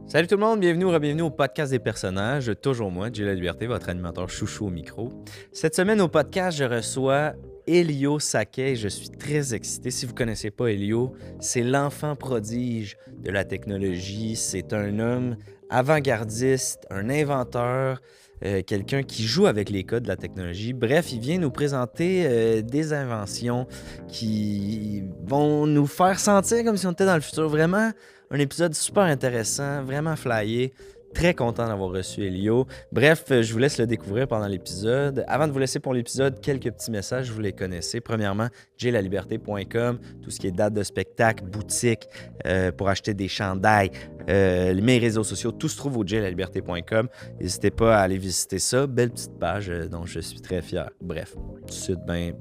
Salut tout le monde, bienvenue ou re-bienvenue au podcast des personnages. Toujours moi, Jay La Liberté, votre animateur chouchou au micro. Cette semaine au podcast, je reçois Elio Saquet. Je suis très excité. Si vous ne connaissez pas Elio, c'est l'enfant prodige de la technologie. C'est un homme avant-gardiste, un inventeur, quelqu'un qui joue avec les codes de la technologie. Bref, il vient nous présenter des inventions qui vont nous faire sentir comme si on était dans le futur. Vraiment, un épisode super intéressant, vraiment flyé. Très content d'avoir reçu Elio. Bref, je vous laisse le découvrir pendant l'épisode. Avant de vous laisser pour l'épisode, quelques petits messages, vous les connaissez. Premièrement, jlaliberté.com, tout ce qui est date de spectacle, boutique, pour acheter des chandails, mes réseaux sociaux, tout se trouve au jlaliberté.com. N'hésitez pas à aller visiter ça. Belle petite page dont je suis très fier. Bref, site bien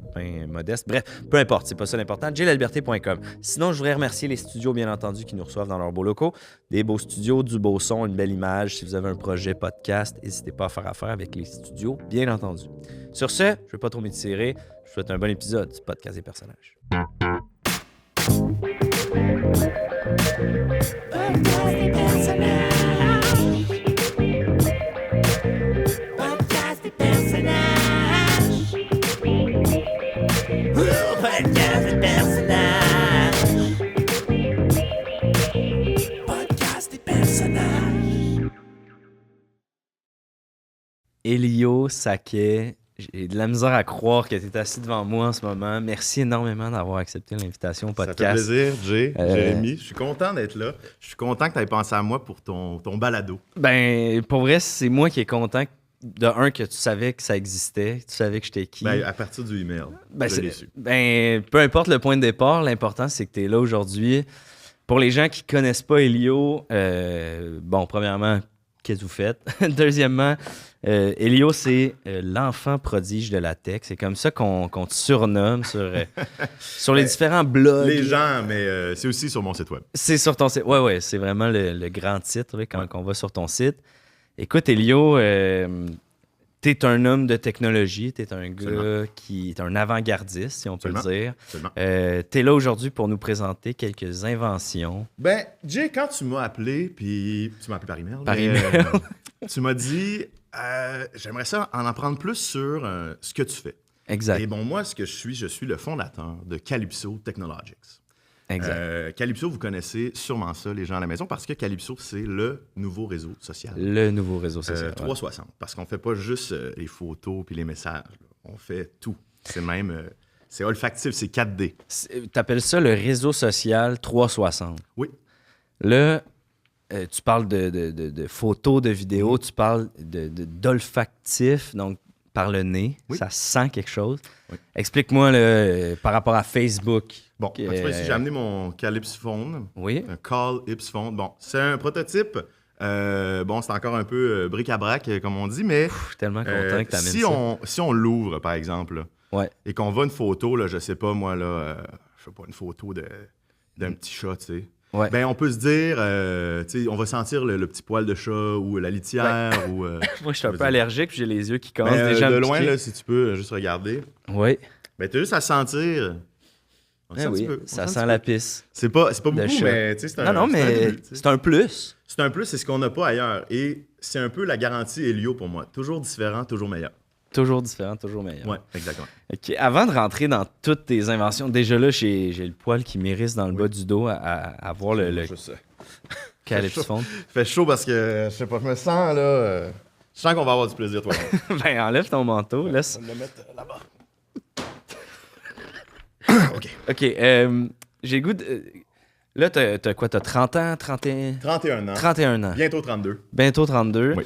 modeste. Bref, peu importe, c'est pas ça l'important. jlaliberté.com. Sinon, je voudrais remercier les studios, bien entendu, qui nous reçoivent dans leurs beaux locaux. Des beaux studios, du beau son, une belle image. Si vous avez un projet podcast, n'hésitez pas à faire affaire avec les studios, bien entendu. Sur ce, je ne vais pas trop m'étirer. Je vous souhaite un bon épisode du podcast des personnages. Elio Saquet, j'ai de la misère à croire que tu es assis devant moi en ce moment. Merci énormément d'avoir accepté l'invitation au podcast. Ça fait plaisir, Jay, Jérémy. Je suis content d'être là. Je suis content que tu aies pensé à moi pour ton balado. Ben, pour vrai, c'est moi qui est content que tu savais que ça existait, tu savais que j'étais qui. Ben, à partir du email, je l'ai su. Ben, peu importe le point de départ, l'important, c'est que tu es là aujourd'hui. Pour les gens qui connaissent pas Elio, bon, premièrement, qu'est-ce que vous faites? Deuxièmement, Elio, c'est l'enfant prodige de la tech. C'est comme ça qu'on te surnomme sur les différents blogs. Les gens, mais c'est aussi sur mon site web. C'est sur ton site. Ouais, c'est vraiment le grand titre là, quand on va sur ton site. Écoute, Elio, t'es un homme de technologie. T'es un gars qui est un avant-gardiste, si on peut le dire. T'es là aujourd'hui pour nous présenter quelques inventions. Ben, Jay, quand tu m'as appelé, puis tu m'as appelé par email. Par email. Tu m'as dit... j'aimerais ça en apprendre plus sur ce que tu fais. Exact. Et bon, moi, je suis le fondateur de Calypso Technologies. Exact. Calypso, vous connaissez sûrement ça, les gens à la maison, parce que Calypso, c'est le nouveau réseau social. Le nouveau réseau social. 360. Parce qu'on ne fait pas juste les photos puis les messages. Là. On fait tout. C'est même... c'est olfactif, c'est 4D. T'appelles ça le réseau social 360. Oui. Là... tu parles de photos, de vidéos, tu parles d'olfactif, donc par le nez, ça sent quelque chose. Oui. Explique-moi par rapport à Facebook. Bon, tu vois ici, j'ai amené mon Calypso Phone. Oui. Un Calypso Phone. Bon, c'est un prototype. Bon, c'est encore un peu bric-à-brac, comme on dit, mais... Tellement content que tu amènes ça. Si on l'ouvre, par exemple, là, et qu'on voit une photo, là, je sais pas, moi, là, je sais pas, une photo d'un petit chat, tu sais. Ouais. Ben, on peut se dire, on va sentir le petit poil de chat ou la litière. Ouais. Ou, moi, je suis un peu allergique, j'ai les yeux qui commencent déjà à de me loin, piquer. là, si tu peux juste regarder. Oui. Ben, t'as juste à sentir. Oui, ça sent la pisse. C'est pas beaucoup, mais c'est un... Non, mais c'est un plus. C'est un plus, c'est ce qu'on n'a pas ailleurs. Et c'est un peu la garantie Elio pour moi. Toujours différent, toujours meilleur. Toujours différent, toujours meilleur. Oui, exactement. Okay. Avant de rentrer dans toutes tes inventions, déjà là, j'ai le poil qui m'érisse dans le bas du dos à voir le Calypso Phone. Fait chaud parce que, je sais pas, je me sens là... je sens qu'on va avoir du plaisir, toi. Ben, enlève ton manteau. Laisse... On va le mettre là-bas. OK. J'ai le goût de... Là, t'as quoi? T'as 30 ans? 31 ans. 31 ans. Bientôt 32. Bientôt 32. Oui.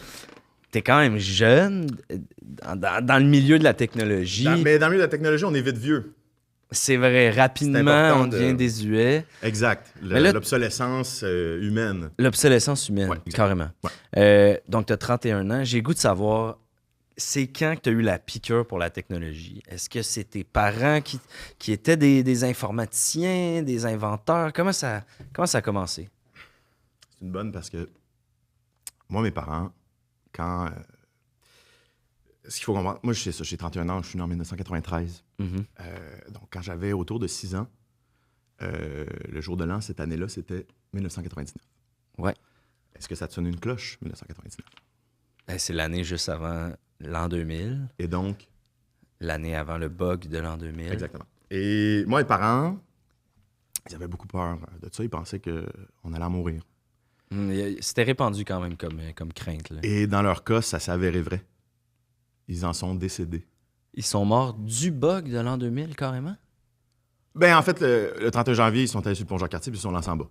T'es quand même jeune dans le milieu de la technologie. Mais dans le milieu de la technologie, on est vite vieux. C'est vrai, rapidement, on devient désuet. Exact. L'obsolescence humaine. L'obsolescence humaine, carrément. Ouais. Donc, t'as 31 ans. J'ai le goût de savoir, c'est quand que tu as eu la piqûre pour la technologie? Est-ce que c'est tes parents qui étaient des informaticiens, des inventeurs? Comment ça a commencé? C'est une bonne parce que moi, mes parents, quand... ce qu'il faut comprendre, moi, j'ai 31 ans, je suis né en 1993. Mm-hmm. Donc, quand j'avais autour de 6 ans, le jour de l'an, cette année-là, c'était 1999. Ouais. Est-ce que ça te sonne une cloche, 1999? C'est l'année juste avant l'an 2000. Et donc? L'année avant le bug de l'an 2000. Exactement. Et moi, mes parents, ils avaient beaucoup peur de ça. Ils pensaient qu'on allait en mourir. C'était répandu quand même comme crainte. Là. Et dans leur cas, ça s'est avéré vrai. Ils en sont décédés. Ils sont morts du bug de l'an 2000, carrément? Ben, en fait, le 31 janvier, ils sont allés sur le pont-Jacques-Cartier puis ils sont lancés en bas.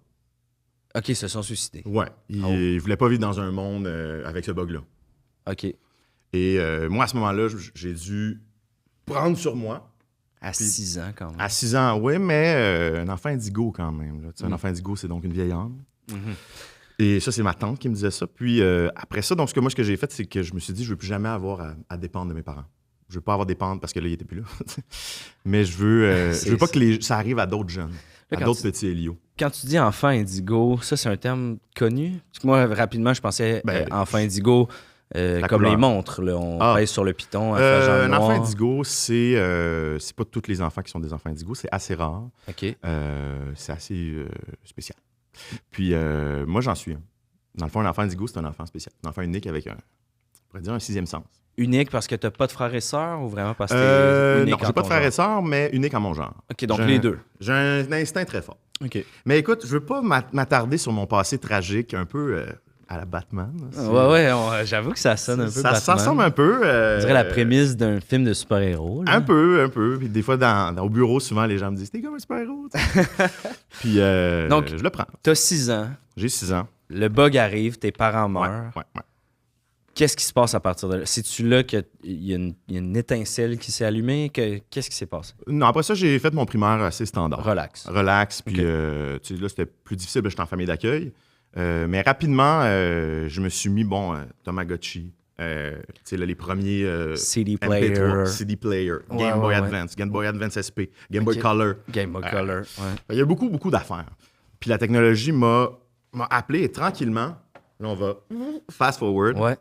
OK, ils se sont suicidés. Ouais. Ils voulaient pas vivre dans un monde avec ce bug-là. OK. Et moi, à ce moment-là, j'ai dû prendre sur moi. À 6 ans, quand même. À 6 ans, oui, mais un enfant indigo quand même. Là. Un enfant indigo, c'est donc une vieille âme. Et ça, c'est ma tante qui me disait ça. Puis après ça, donc ce que j'ai fait, c'est que je me suis dit, je veux plus jamais avoir à dépendre de mes parents. Je veux pas avoir à dépendre parce que là, ils étaient plus là. Mais je veux pas que ça arrive à d'autres jeunes, à d'autres petits Elio. Quand tu dis enfant indigo, ça, c'est un terme connu? Parce que moi, rapidement, je pensais enfant indigo comme couleur. les montres. Là, on pèse sur le piton. Un enfant indigo, c'est pas tous les enfants qui sont des enfants indigo. C'est assez rare. OK. C'est assez spécial. Puis moi, j'en suis un. Dans le fond, un enfant indigo, c'est un enfant spécial. Un enfant unique avec on pourrait dire un 6e sens. Unique parce que t'as pas de frères et sœurs ou vraiment parce que t'es unique? Non, j'ai pas de frères et sœurs, mais unique en mon genre. OK, donc les deux. J'ai un instinct très fort. OK. Mais écoute, je veux pas m'attarder sur mon passé tragique, un peu à la Batman. Ouais, j'avoue que ça sonne un peu Batman. Ça ressemble un peu. On dirait la prémisse d'un film de super-héros. Là. Un peu. Puis des fois, au bureau, souvent, les gens me disent « T'es comme un super-héros. » Puis donc, je le prends. T'as 6 ans. J'ai 6 ans. Le bug arrive, tes parents meurent. Ouais. Qu'est-ce qui se passe à partir de là? C'est-tu là qu'il y a une étincelle qui s'est allumée? Qu'est-ce qui s'est passé? Non, après ça, j'ai fait mon primaire assez standard. Relax. Puis là, c'était plus difficile. J'étais en famille d'accueil. Mais rapidement, je me suis mis, Tamagotchi. Les premiers... CD player. MP3, CD player. Game Boy Advance. Game Boy Advance SP. Game Boy Color. Game Boy Color, Il y a beaucoup, beaucoup d'affaires. Puis la technologie m'a appelé et tranquillement, là, on va fast forward. Ouais.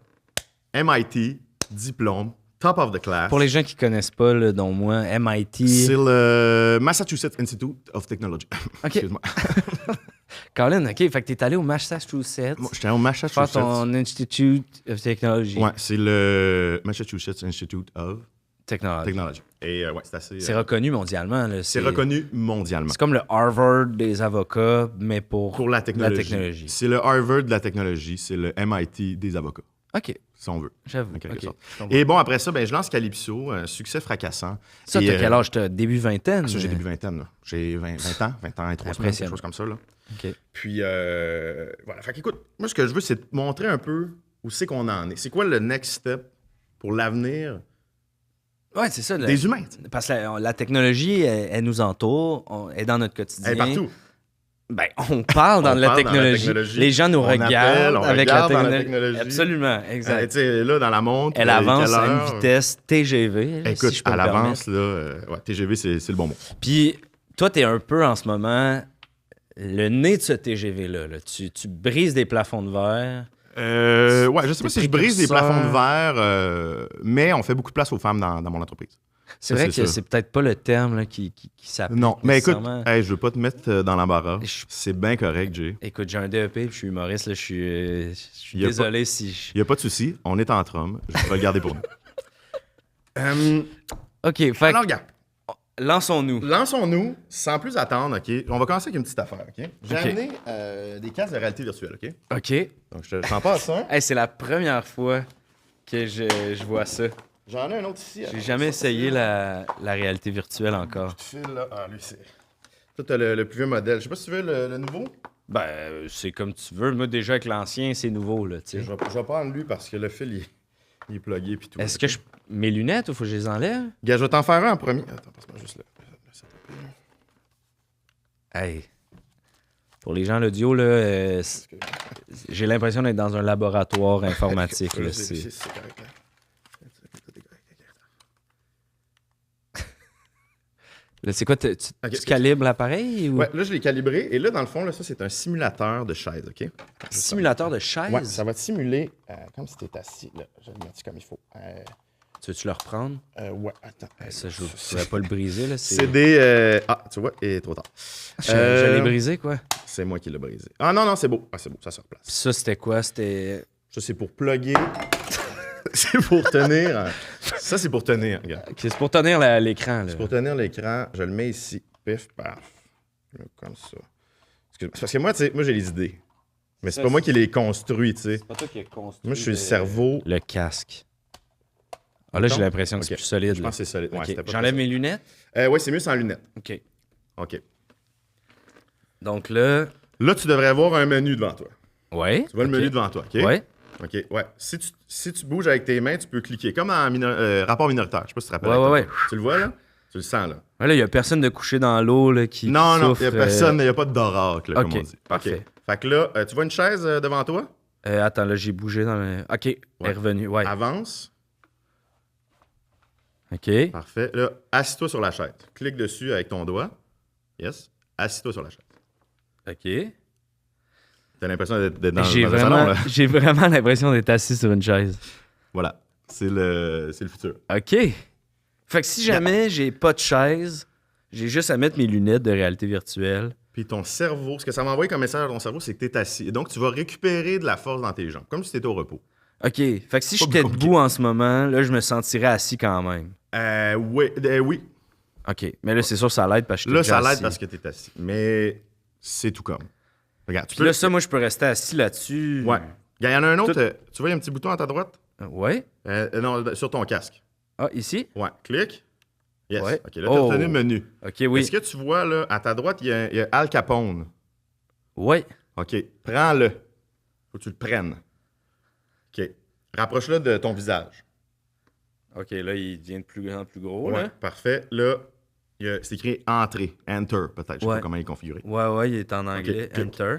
MIT, diplôme, top of the class. Pour les gens qui connaissent pas, là, dont moi, MIT... C'est le Massachusetts Institute of Technology. OK. Excuse-moi. Colin, OK. Fait que t'es allé au Massachusetts. Moi, j'étais au Massachusetts. Faire ton Institute of Technology. Ouais, c'est le Massachusetts Institute of Technology. Et c'est assez... C'est reconnu mondialement. Là. C'est reconnu mondialement. C'est comme le Harvard des avocats, mais pour la technologie. C'est le Harvard de la technologie. C'est le MIT des avocats. OK. Si on veut. J'avoue. Et bon, après ça, je lance Calypso, un succès fracassant. Ça, t'as quel âge? T'as début vingtaine? Ça, j'ai début vingtaine. Là. J'ai 20 ans et 3 semaines, quelque chose comme ça. Là. OK. Puis, voilà. Fait qu'écoute, moi, ce que je veux, c'est te montrer un peu où c'est qu'on en est. C'est quoi le next step pour l'avenir c'est ça. Des humains? Parce que la technologie, elle nous entoure, elle est dans notre quotidien. Elle est partout. On parle dans la technologie. Les gens nous regardent avec la technologie. Absolument, exact. Là, dans la montre, elle avance à une vitesse TGV. Écoute, si je peux elle avance, là. TGV, c'est le bon mot. Puis, toi, t'es un peu en ce moment le nez de ce TGV-là. Là. Tu brises des plafonds de verre. Je sais pas si je brise des plafonds de verre, mais on fait beaucoup de place aux femmes dans mon entreprise. C'est vrai que c'est peut-être pas le terme là, qui s'applique. Non, mais écoute, je veux pas te mettre dans l'embarras. C'est bien correct, Jay. Écoute, j'ai un DEP et je suis humoriste. Là, je suis désolé si... Il n'y a pas de souci. On est entre hommes. Je vais le garder pour nous. OK, fait alors, regarde. Lançons-nous, sans plus attendre, OK? On va commencer avec une petite affaire, OK? J'ai amené des casques de réalité virtuelle, OK? OK. Donc, je t'en passe un. C'est la première fois que je vois ça. J'en ai un autre ici. J'ai jamais essayé la réalité virtuelle encore. Fil, là. Lui, c'est... Toi, t'as le plus vieux modèle. Je sais pas si tu veux le nouveau. C'est comme tu veux. Moi, déjà, avec l'ancien, c'est nouveau, là, tu sais. Je vais prendre lui parce que le fil, il est plugué puis tout. Est-ce que mes lunettes, ou faut que je les enlève? Gars, je vais t'en faire un en premier. Attends, passe-moi juste là. Hey. Pour les gens, l'audio, là, j'ai l'impression d'être dans un laboratoire informatique. Là, c'est correct, là. Là, c'est quoi, tu calibres l'appareil? Ou... Ouais, là, je l'ai calibré. Et là, dans le fond, là, ça, c'est un simulateur de chaise, OK? Simulateur de chaise? Ouais, ça va te simuler comme si tu étais assis. Là, je vais le mettre comme il faut. Tu veux-tu le reprendre? Ouais, attends. Ça, je ne pourrais pas le briser. Là. C'est des... Ah, tu vois, il est trop tard. Je l'ai brisé, quoi. C'est moi qui l'ai brisé. Ah non, c'est beau. Ah, c'est beau, ça se replace. Puis ça, c'était quoi? C'était... Ça, c'est pour plugger. C'est pour tenir. Ça, c'est pour tenir, regarde. Okay, c'est pour tenir l'écran. Là. C'est pour tenir l'écran. Je le mets ici. Pif, paf. Là, comme ça. Parce que moi, tu sais, moi, j'ai les idées. Mais c'est pas moi qui les construis, tu sais. C'est pas toi qui as construit. Moi, je suis le cerveau. Le casque. Ah, là, j'ai l'impression que c'est plus solide. Je pense que c'est solide. Ouais, okay. J'enlève mes lunettes? Oui, c'est mieux sans lunettes. OK. Donc là... Là, tu devrais avoir un menu devant toi. Ouais. Tu vois le menu devant toi, OK? Ouais. OK, ouais. Si tu bouges avec tes mains, tu peux cliquer. Comme en rapport minoritaire. Je sais pas si tu te rappelles. Ouais. Tu le vois, là? Tu le sens, là? Ouais, là, il n'y a personne de couché dans l'eau là, qui Non, souffre, il n'y a personne. Il n'y a pas d'oracle, comme on dit. Parfait. OK. Fait que là, tu vois une chaise devant toi? Attends, là, j'ai bougé dans le... OK, elle est revenue, ouais. Avance. OK. Parfait. Là, assis-toi sur la chaise. Clique dessus avec ton doigt. Yes. Assis-toi sur la chaise. OK. T'as l'impression d'être dans un salon, là. J'ai vraiment l'impression d'être assis sur une chaise. Voilà. C'est le futur. OK. Fait que si jamais j'ai pas de chaise, j'ai juste à mettre mes lunettes de réalité virtuelle. Puis ton cerveau, ce que ça va envoyer comme message à ton cerveau, c'est que t'es assis. Et donc, tu vas récupérer de la force dans tes jambes, comme si t'étais au repos. OK. Fait que si j'étais debout en ce moment, là, je me sentirais assis quand même. Oui. OK. Mais là, c'est sûr que ça l'aide parce que là, ça l'aide parce que t'es assis. Mais c'est tout comme. Regarde, là, ça, moi, je peux rester assis là-dessus. Ouais. Il y en a un autre. Tu vois, il y a un petit bouton à ta droite? Ouais. Non, sur ton casque. Ah, ici? Ouais. Clique. Yes. Ouais. OK, là, t'as obtenu le menu. OK, oui. Est-ce que tu vois, là, à ta droite, il y a Al Capone? Ouais. OK. Prends-le. Faut que tu le prennes. OK. Rapproche-le de ton visage. OK, là, il devient de plus en plus gros. Ouais, là. parfait. Là, c'est écrit Entrée. Enter, peut-être. Je sais pas comment il est configuré. Ouais, il est en anglais. Okay. Enter.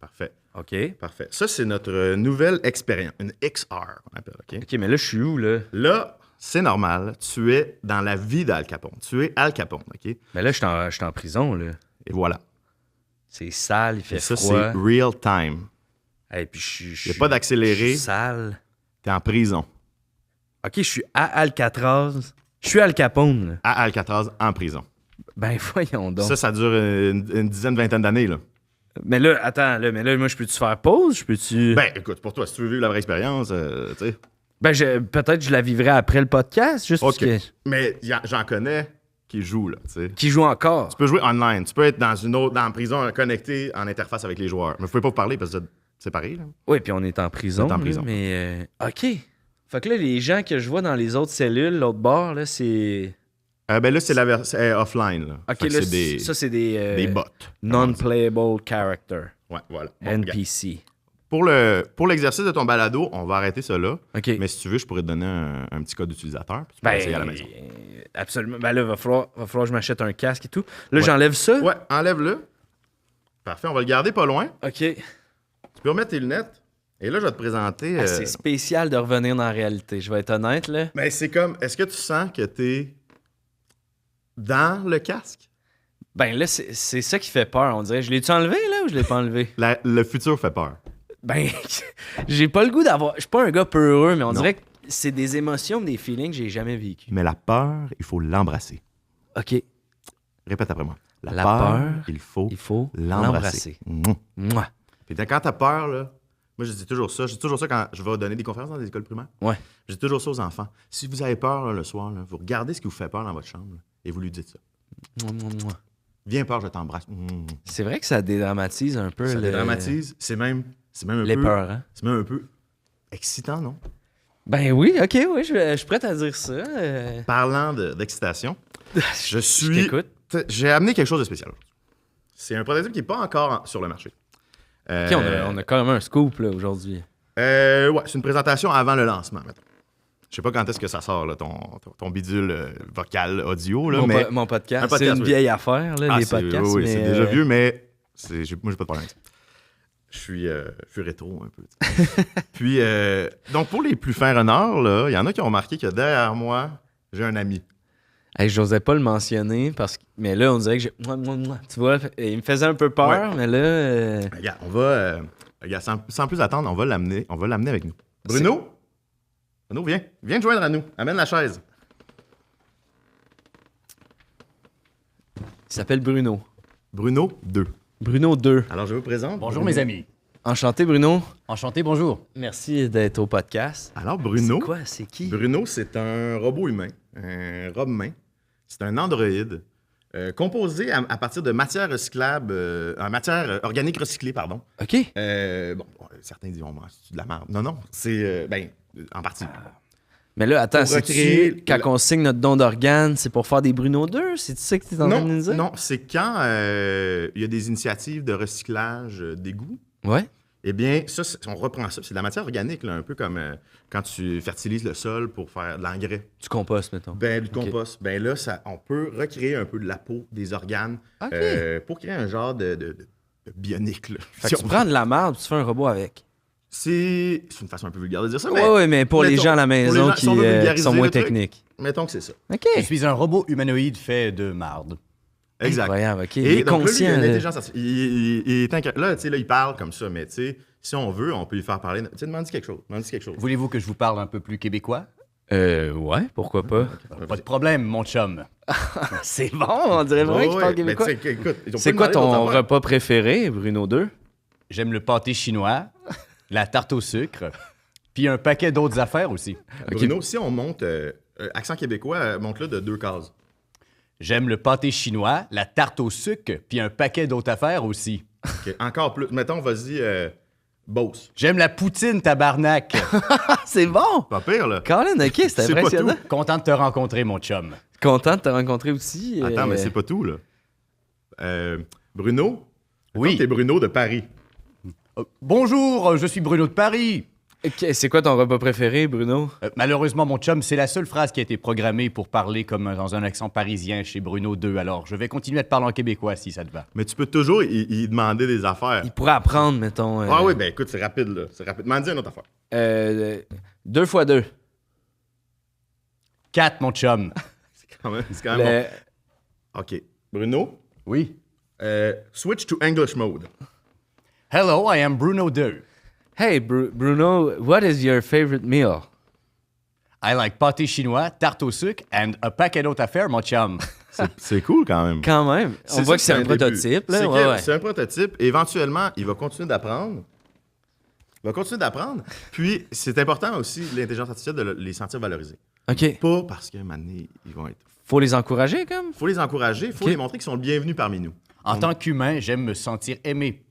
Parfait. OK. Parfait. Ça, c'est notre nouvelle expérience. Une XR, qu'on appelle. OK, mais là, je suis où, là? Là, c'est normal. Tu es dans la vie d'Al Capone. Tu es Al Capone, OK? Mais là, je suis en prison, là. Et voilà. C'est sale, il fait ça, froid. c'est real time. Et puis, il n'y a pas d'accéléré. Je suis sale. T'es en prison. OK, je suis à Alcatraz. Je suis Al Capone, là. À Alcatraz, en prison. Ben, voyons donc. Ça dure une dizaine, vingtaine d'années, là. Mais là, attends, là, moi, je peux-tu faire pause? Je peux-tu... Ben, écoute, pour toi, si tu veux vivre la vraie expérience, tu sais... Ben, peut-être que je la vivrai après le podcast, juste parce que... Mais j'en connais qui jouent, là, tu sais. Qui jouent encore? Tu peux jouer online. Tu peux être dans en prison, connecté, en interface avec les joueurs. Mais vous pouvez pas vous parler parce que c'est pareil, là. Oui, puis on est en prison. Là, mais... OK. Fait que là, les gens que je vois dans les autres cellules, l'autre bord, là, c'est... Ben là, c'est la version offline, là. OK, là, ça, c'est des bots. Non-playable character. Ouais, voilà. Bon, NPC. Pour l'exercice de ton balado, on va arrêter ça là. OK. Mais si tu veux, je pourrais te donner un petit code d'utilisateur. Puis tu peux essayer à la maison. Absolument. Ben là, il va falloir que je m'achète un casque et tout. Là, j'enlève ça. Ouais, enlève-le. Parfait, on va le garder pas loin. OK. Tu peux remettre tes lunettes. Et là, je vais te présenter... C'est spécial de revenir dans la réalité. Je vais être honnête, là. Mais c'est comme... Est-ce que tu sens que t'es dans le casque? Ben là, c'est ça qui fait peur, on dirait. Je l'ai-tu enlevé, là, ou je l'ai pas enlevé? Le futur fait peur. Ben, j'ai pas le goût d'avoir... Je suis pas un gars peu heureux, mais on dirait que c'est des émotions, des feelings que j'ai jamais vécu. Mais la peur, il faut l'embrasser. OK. Répète après moi. La peur, il faut l'embrasser. Mouah. Puis quand t'as peur, là, moi, je dis toujours ça. Je dis toujours ça quand je vais donner des conférences dans des écoles primaires. Ouais. Je dis toujours ça aux enfants. Si vous avez peur là, le soir, là, vous regardez ce qui vous fait peur dans votre chambre là, et vous lui dites ça. Viens peur, je t'embrasse. C'est vrai que ça dédramatise un peu. Ça dédramatise. C'est même un les peu... peurs, hein? C'est même un peu excitant, non? Ben oui, OK, oui, je suis prêt à dire ça. Parlant d'excitation, j'ai amené quelque chose de spécial. C'est un prototype qui n'est pas encore sur le marché. OK, on a carrément un scoop là, aujourd'hui. Ouais, c'est une présentation avant le lancement, maintenant. Je sais pas quand est-ce que ça sort, là, ton bidule vocal audio. Là, mon podcast, c'est une vieille affaire, là, les podcasts. Oui, c'est déjà vieux, mais moi, j'ai pas de problème avec ça. Je suis rétro un peu. Puis, donc, pour les plus fins renards, il y en a qui ont remarqué que derrière moi, j'ai un ami. Hey, j'osais pas le mentionner, mais là, on dirait que j'ai... Tu vois, il me faisait un peu peur, mais là... Regarde, on va... sans plus attendre, on va l'amener avec nous. Bruno? Bruno, viens te joindre à nous. Amène la chaise. Il s'appelle Bruno. Bruno 2. Bruno 2. Alors, je vous présente. Bonjour Bruno. mes amis. Enchanté, Bruno. Enchanté, bonjour. Merci d'être au podcast. Alors, Bruno. C'est quoi? C'est qui? Bruno, c'est un robot humain, un robe-main. C'est un androïde composé à partir de matière recyclable, en matière organique recyclée, pardon. OK. Certains diront, c'est de la merde. Non, c'est, en partie. Mais là, attends, Pour c'est-tu recréer quand la- on signe notre don d'organes, c'est pour faire des Bruno 2? C'est ça que tu es en train de nous dire? Non, c'est quand il y a des initiatives de recyclage d'égouts. Ouais. Eh bien, ça, on reprend ça. C'est de la matière organique, là, un peu comme quand tu fertilises le sol pour faire de l'engrais. Du compost, mettons. Du compost. Ben là, on peut recréer un peu de la peau, des organes, OK. pour créer un genre de bionique. Là. Fait Si que tu on- prends de la merde, tu fais un robot avec. C'est une façon un peu vulgaire de dire ça, Ouais, mais pour les mettons, gens à la pour les maison gens, qui si on veut vulgariser sont moins le truc, techniques. mettons que c'est ça. OK. Je suis un robot humanoïde fait de marde. Exact. Incroyable, OK. Et Il est donc, là, lui, il conscient. a une de- intelligence artificielle. Il est là, tu sais, là, il parle comme ça, mais tu sais, si on veut, on peut lui faire parler. Tu sais, demande-lui quelque chose. Voulez-vous que je vous parle un peu plus québécois? Ouais, pourquoi pas. Pas de problème, mon chum. C'est bon, on dirait vraiment qu'il parle québécois. C'est quoi ton repas préféré, Bruno 2? J'aime le pâté chinois, la tarte au sucre, puis un paquet d'autres affaires aussi. Bruno, si on monte accent québécois, monte-le de 2 cases. J'aime le pâté chinois, la tarte au sucre, puis un paquet d'autres affaires aussi. OK, encore plus. Mettons, vas-y, Beauce. J'aime la poutine, tabarnak. Ah, c'est bon! Pas pire, là. Colin, OK, c'est C'est pas impressionnant. Content de te rencontrer, mon chum. Content de te rencontrer aussi. Attends, mais c'est pas tout, là. Bruno? Oui. T'es Bruno de Paris. Bonjour, je suis Bruno de Paris. OK, c'est quoi ton repas préféré, Bruno? Malheureusement, mon chum, c'est la seule phrase qui a été programmée pour parler comme dans un accent parisien chez Bruno 2. Alors, je vais continuer à te parler en québécois si ça te va. Mais tu peux toujours y demander des affaires. Il pourrait apprendre, mettons. Ah oui, ben écoute, c'est rapide, là. C'est rapide. M'en dis une autre affaire. 2 x 2. 4, mon chum. C'est quand même bon. OK. Bruno, Oui. switch to English mode. Hello, I am Bruno 2. Hey, Bruno, what is your favorite meal? I like pâté chinois, tarte au sucre, and a paquet d'autres affaires, mon chum. C'est cool quand même. Quand même. On voit que c'est un début. prototype, là. C'est Ouais, ouais. c'est un prototype. Éventuellement, il va continuer d'apprendre. Puis, c'est important aussi, l'intelligence artificielle, de les sentir valorisés. OK. Pas parce qu'à un moment donné, ils vont être... Faut les encourager, comme? Faut les encourager, faut Ok. les montrer qu'ils sont le bienvenu parmi nous. En tant qu'humain, j'aime me sentir aimé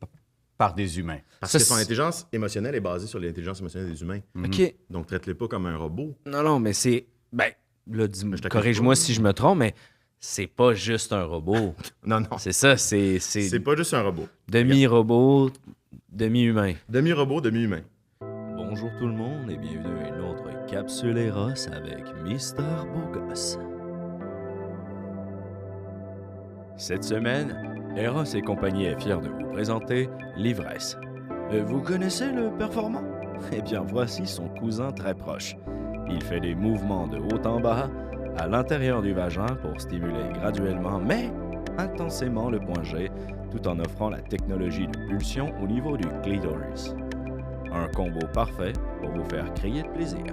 par des humains. Parce Ça, que son c'est- intelligence émotionnelle est basée sur l'intelligence émotionnelle des humains. OK. Donc, traite-les pas comme un robot. Non, mais c'est... Ben, là, je t'accuse corrige-moi pas. si je me trompe, mais c'est pas juste un robot. Non, C'est ça, c'est c'est pas juste un robot. demi-robot, demi-humain. Demi-robot, demi-humain. Bonjour tout le monde et bienvenue à une autre capsule Eros avec Mister Bogos. Cette semaine, Eros et compagnie est fier de vous présenter l'ivresse. Vous connaissez le performant? Eh bien, voici son cousin très proche. Il fait des mouvements de haut en bas à l'intérieur du vagin pour stimuler graduellement, mais intensément le point G, tout en offrant la technologie de pulsion au niveau du clitoris. Un combo parfait pour vous faire crier de plaisir.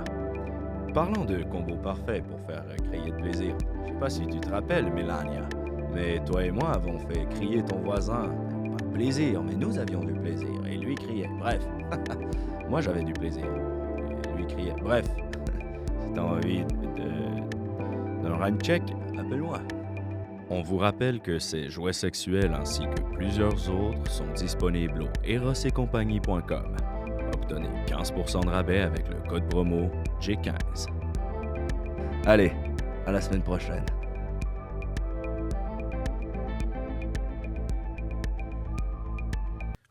Parlons de combo parfait pour faire crier de plaisir. Je sais pas si tu te rappelles, Mélania, mais toi et moi avons fait crier ton voisin. Pas de plaisir, mais nous avions du plaisir. Et lui criait. Bref. Moi j'avais du plaisir. Et lui criait. Bref. Si t'as envie d'un rhyme check, appelle-moi. On vous rappelle que ces jouets sexuels ainsi que plusieurs autres sont disponibles au erosetcompagnie.com. Obtenez 15% de rabais avec le code promo G15. Allez, à la semaine prochaine.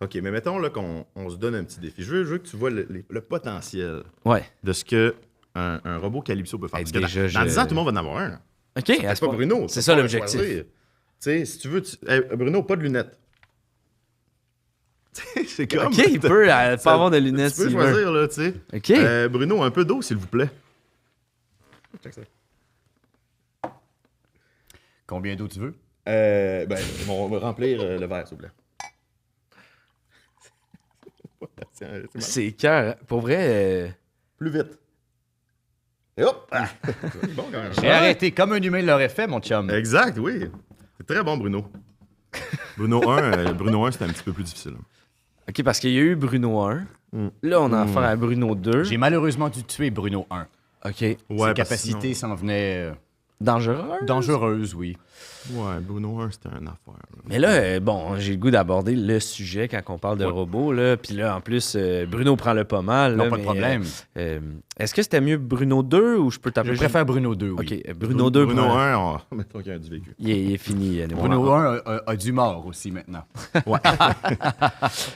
OK, mais mettons là qu'on se donne un petit défi. Je veux que tu vois le potentiel Ouais. de ce que un robot Calypso peut faire. Hey, Parce que déjà, dans je- 10 ans, tout le monde va en avoir un. OK, C'est à ce pas point- Bruno. C'est tu ça peux pas l'objectif. choisir. Tu sais, si tu veux... Hey, Bruno, pas de lunettes. C'est comme... OK, il peut pas Ça- avoir de lunettes Tu peux s'il veut. choisir, là, tu sais. OK. Bruno, un peu d'eau, s'il vous plaît. Check ça. Combien d'eau tu veux? On va remplir le verre, s'il vous plaît. Tiens, c'est mal. C'est cœur. Pour vrai, Plus vite. Et hop! C'est bon, quand même. J'ai arrêté comme un humain l'aurait fait, mon chum. Exact, oui. C'est très bon, Bruno. Bruno 1, c'était un petit peu plus difficile. OK, parce qu'il y a eu Bruno 1. Là, on a affaire à Bruno 2. J'ai malheureusement dû tuer Bruno 1. OK. Ses Ouais, capacités s'en venaient Dangereux? dangereuses, oui. Ouais, Bruno 1, c'était une affaire. Là. Mais là, bon, j'ai le goût d'aborder le sujet quand on parle de robots. Là. Puis là, en plus, Bruno prend le pas mal. Non, là, pas de problème. Est-ce que c'était mieux Bruno 2 ou je peux t'appeler Je préfère Bruno 2, oui. OK, Bruno 2. Bruno 1, mettons qu'il y a du vécu. Il est fini. Bruno 1 a du mort aussi maintenant.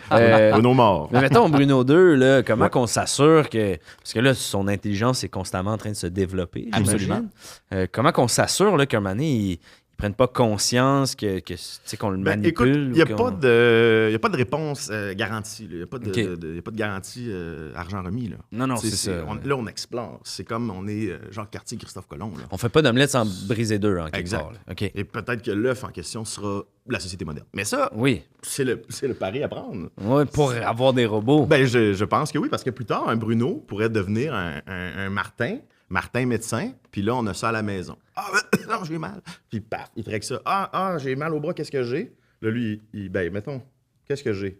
Bruno mort. Mais mettons, Bruno 2, là, comment qu'on s'assure que... Parce que là, son intelligence est constamment en train de se développer, j'imagine. Absolument. Comment qu'on s'assure là, qu'un moment donné, ils prennent pas conscience qu'on le manipule? Écoute, il n'y a, ou qu'on- pas de réponse garantie. Il n'y a pas de, Ok. y a pas de garantie argent remis. Là. Non, c'est ça. Là, on explore. C'est comme on est Jacques Cartier, Christophe Colomb. Là. On fait pas d'omelette sans briser deux, en quelque Exact. part, là. OK. Et peut-être que l'œuf en question sera la société moderne. Mais ça, Oui. c'est le pari à prendre. Ouais, pour avoir des robots. Ben, je pense que oui, parce que plus tard, un Bruno pourrait devenir un Martin médecin, puis là, on a ça à la maison. Ah, non, j'ai mal. Puis paf, il traque ça. Ah, j'ai mal au bras, qu'est-ce que j'ai? Là, lui, ben, mettons, qu'est-ce que j'ai?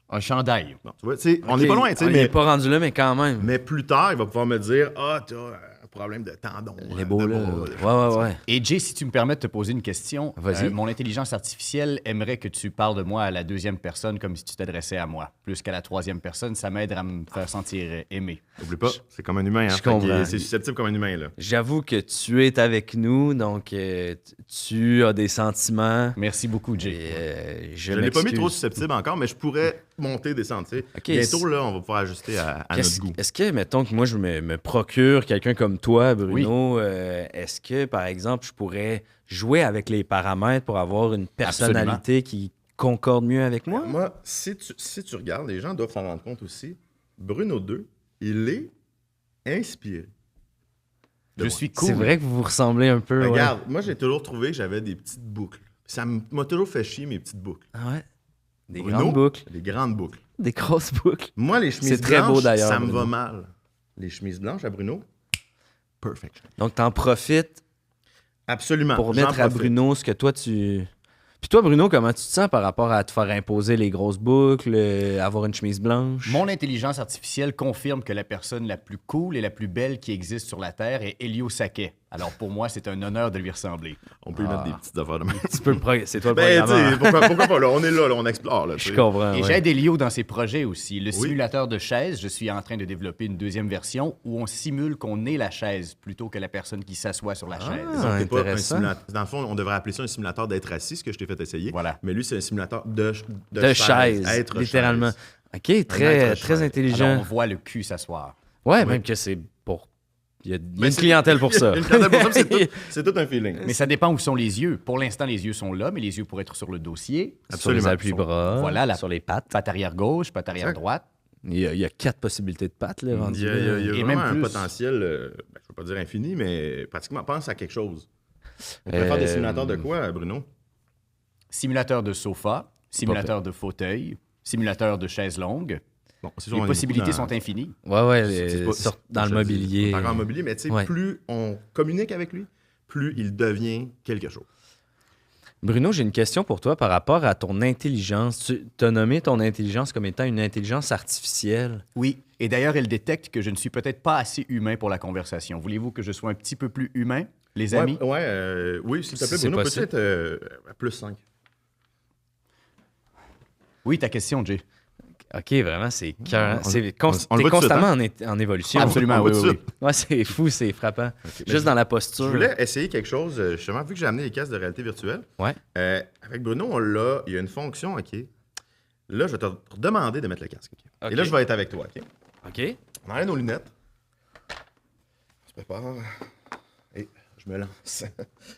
Un chandail. Bon, tu vois, tu sais, on OK, n'est pas loin, tu sais, on n'est mais, pas rendu là, mais quand même. mais plus tard, il va pouvoir me dire, t'as un problème de tendon. Les beaux, de là. bras, Ouais. Et Jay, si tu me permets de te poser une question, Vas-y. mon intelligence artificielle aimerait que tu parles de moi à la deuxième personne comme si tu t'adressais à moi. Plus qu'à la troisième personne, ça m'aide à me faire sentir aimé. N'oublie pas, c'est comme un humain. Hein, je fait qu'il comprends. c'est susceptible comme un humain. Là. J'avoue que tu es avec nous, donc tu as des sentiments. Merci beaucoup, Jay. Et, Je ne l'ai pas mis m'excuse. trop susceptible encore, mais je pourrais monter, descendre. tu sais. Ok, Bientôt, là, on va pouvoir ajuster à notre goût. Est-ce que, mettons que moi, je me procure quelqu'un comme toi, Bruno, est-ce que, par exemple, je pourrais jouer avec les paramètres pour avoir une personnalité qui concorde mieux avec moi? Moi, si tu regardes, les gens doivent s'en rendre compte aussi. Bruno 2, il est inspiré. de Je moi. suis cool. C'est vrai que vous vous ressemblez un peu. ouais. Regarde, moi, j'ai toujours trouvé que j'avais des petites boucles. Ça m'a toujours fait chier, mes petites boucles. Ah ouais? Des Bruno, grandes boucles. des grandes boucles. Des grosses boucles. Moi, les chemises C'est très beau, blanches, d'ailleurs, ça me Bruno. va mal. Les chemises blanches à Bruno, perfect. Donc, t'en profites Absolument. pour J'en mettre à profite. Bruno ce que toi, tu... Puis toi, Bruno, comment tu te sens par rapport à te faire imposer les grosses boucles, avoir une chemise blanche? Mon intelligence artificielle confirme que la personne la plus cool et la plus belle qui existe sur la Terre est Elio Saquet. Alors pour moi, c'est un honneur de lui ressembler. On peut y mettre des petites affaires de même. Tu peux c'est toi le Ben, tu programmeur. sais, pourquoi pas, là? On est là, on explore, là. tu Je sais. comprends, Et ouais. j'aide Elio dans ses projets aussi. Le simulateur de chaise, je suis en train de développer une deuxième version où on simule qu'on est la chaise plutôt que la personne qui s'assoit sur la chaise. Ah, T'es pas un intéressant. dans le fond, on devrait appeler ça un simulateur d'être assis, ce que je t'ai fait essayer. Voilà. Mais lui, c'est un simulateur de chaise, être littéralement. chaise. OK, être très chaise. intelligent. Alors on voit le cul s'asseoir. Ouais, Oui. même que c'est pour... Il y a Mais une c'est- clientèle pour ça. Une clientèle pour ça, puis c'est tout un feeling. Mais ça dépend où sont les yeux. Pour l'instant, les yeux sont là, mais les yeux pourraient être sur le dossier. Sur les Absolument. appuis-bras, Voilà, sur les pattes. Patte arrière gauche, patte arrière Exact. droite. Il y a 4 possibilités de pattes, là, rendu Il y a, là. il y a Et vraiment même un plus. potentiel, je ne veux pas dire infini, mais pratiquement, pense à quelque chose. On pourrait faire des simulateurs de quoi, Bruno? Simulateur de sofa, simulateur de fauteuil, simulateur de chaise longue. Bon, c'est sûr, Les on est possibilités beaucoup dans- sont infinies. Ouais, c'est pas- dans le je te dis, mobilier. Encore en mobilier, mais tu sais, Ouais. plus on communique avec lui, plus il devient quelque chose. Bruno, j'ai une question pour toi par rapport à ton intelligence. Tu as nommé ton intelligence comme étant une intelligence artificielle. Oui, et d'ailleurs, elle détecte que je ne suis peut-être pas assez humain pour la conversation. Voulez-vous que je sois un petit peu plus humain, les amis? Oui, s'il te plaît, C'est Bruno, possible. peut-être plus 5. Oui, ta question, Jay. OK, vraiment, c'est cœur. On- T'es on le voit tout de suite, constamment en évolution. Absolument, on voit oui, tout oui, de oui. Ouais, c'est fou, c'est frappant. mais Juste dans la posture. Je voulais essayer quelque chose, justement, vu que j'ai amené les casques de réalité virtuelle. Ouais. Avec Bruno, on l'a, il y a une fonction, OK. Là, je vais te demander de mettre le casque. OK? OK. Et là, je vais être avec toi, OK? OK. On enlève nos lunettes. On se prépare. Et je me lance.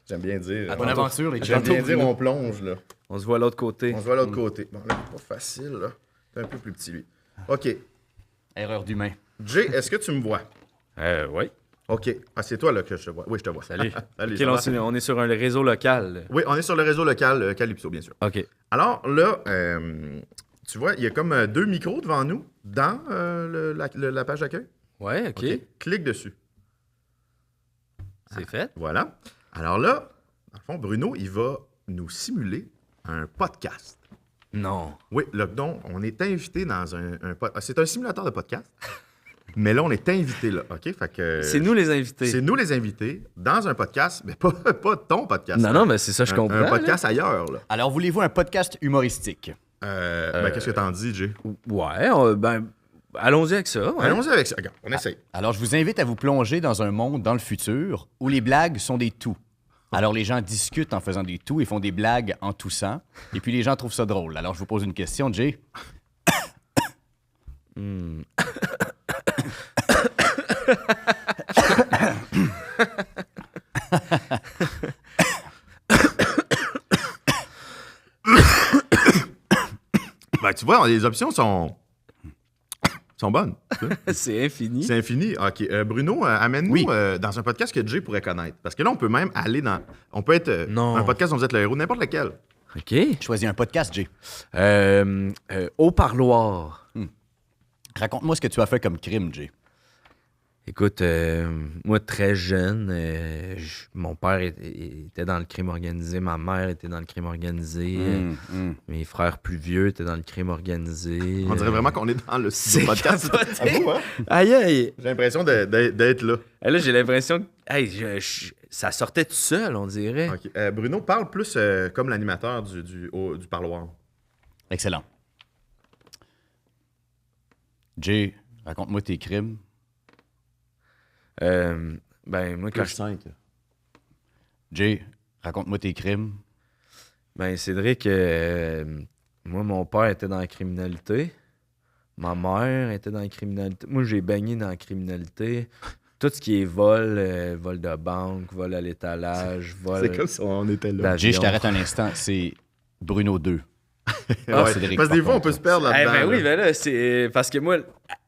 J'aime bien dire. Bonne aventure, les J'aime chums. bien dire on plonge, là. On se voit à l'autre côté. On se voit à l'autre côté. Bon, là, c'est pas facile, là. C'est un peu plus petit, lui. OK. Erreur d'humain. Jay, est-ce que tu me vois? Oui. OK. Ah, c'est toi, là, que je te vois. Oui, je te vois. Salut. Salut, OK, ça là, va? on est sur un réseau local. Oui, on est sur le réseau local Calypso, bien sûr. OK. Alors, là, tu vois, il y a comme 2 micros devant nous dans la page d'accueil. Ouais, OK. OK. Clique dessus. C'est fait. Voilà. Alors là, dans le fond, Bruno, il va nous simuler un podcast. Non. Oui, là, donc, on est invité dans c'est un simulateur de podcast. Mais là, on est invité là, OK? Fait que, C'est nous les invités. c'est nous les invités dans un podcast, mais pas ton podcast. Non, là. non, mais c'est ça, je comprends. Un podcast ailleurs, là. Alors, voulez-vous un podcast humoristique? Qu'est-ce que t'en dis, Jay? Ouais, allons-y avec ça. Ouais. Allons-y avec ça. Regarde, on essaye. Alors, je vous invite à vous plonger dans un monde dans le futur où les blagues sont des toux. Alors, les gens discutent en faisant des toux et font des blagues en toussant. Et puis, les gens trouvent ça drôle. Alors, je vous pose une question, Jay. Ben, tu vois, les options sont bonnes. C'est infini. C'est infini. OK. Bruno, amène-nous Oui. dans un podcast que Jay pourrait connaître. Parce que là, on peut même aller dans... On peut être Non. un podcast dont vous êtes le héros, n'importe lequel. OK. Choisis un podcast, Jay. Au parloir. Raconte-moi ce que tu as fait comme crime, Jay. Écoute, moi, très jeune, mon père était dans le crime organisé, ma mère était dans le crime organisé, mes frères plus vieux étaient dans le crime organisé. On dirait vraiment qu'on est dans le c'est studio podcast. capoté. À vous, hein? Aïe, aïe! J'ai l'impression d'être là. Et là, j'ai l'impression que ça sortait tout seul, on dirait. OK. Bruno, parle plus comme l'animateur du parloir. Excellent. Jay, raconte-moi tes crimes. Moi, quand je... 5. Jay, raconte-moi tes crimes. Cédric, moi, mon père était dans la criminalité. Ma mère était dans la criminalité. Moi, j'ai baigné dans la criminalité. Tout ce qui est vol, vol de banque, vol à l'étalage, vol... C'est comme si on était là. d'avion. Jay, je t'arrête un instant. C'est Bruno 2. Ouais. Cédric, Parce que des par fois, on contre. peut se perdre Eh là-dedans. ben oui, là. ben là, c'est... Parce que moi,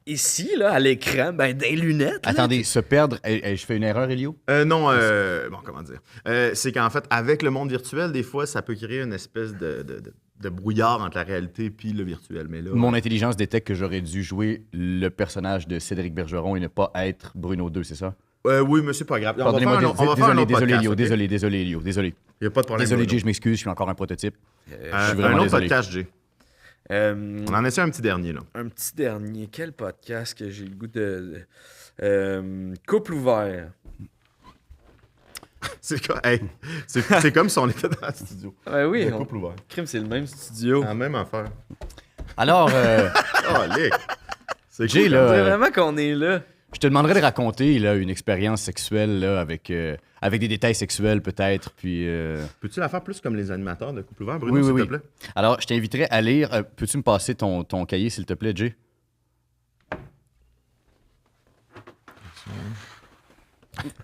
ici, là, à l'écran, des lunettes, là, Attendez, se perdre. Je fais une erreur, Elio? Non, bon, comment dire? C'est qu'en fait, avec le monde virtuel, des fois, ça peut créer une espèce de brouillard entre la réalité et le virtuel. Mais là, Mon intelligence détecte que j'aurais dû jouer le personnage de Cédric Bergeron et ne pas être Bruno 2, c'est ça? oui, mais c'est pas grave. On va Pardonnez-moi, faire un autre désolé, podcast, Elio, ok? désolé, Elio, désolé. Il n'y a pas de problème. Désolé, Bruno. Jay, je m'excuse, je suis encore un prototype. Je suis Un vraiment autre désolé. podcast, Jay. On en essaie un petit dernier, là. Un petit dernier. Quel podcast que j'ai le goût de... Couple ouvert. C'est comme si on était dans le studio. Ouais, oui, Le couple ouvert. crime, c'est le même studio. La même affaire. Alors, Oh, Lick. C'est Jay, cool, là, hein? C'est vraiment qu'on est là. je te demanderais de raconter là, une expérience sexuelle là, avec des détails sexuels peut-être. Puis, Peux-tu la faire plus comme les animateurs de couple ouvert, Bruno, Oui, s'il oui, te plaît? Alors, je t'inviterais à lire. Peux-tu me passer ton cahier, s'il te plaît, Jay?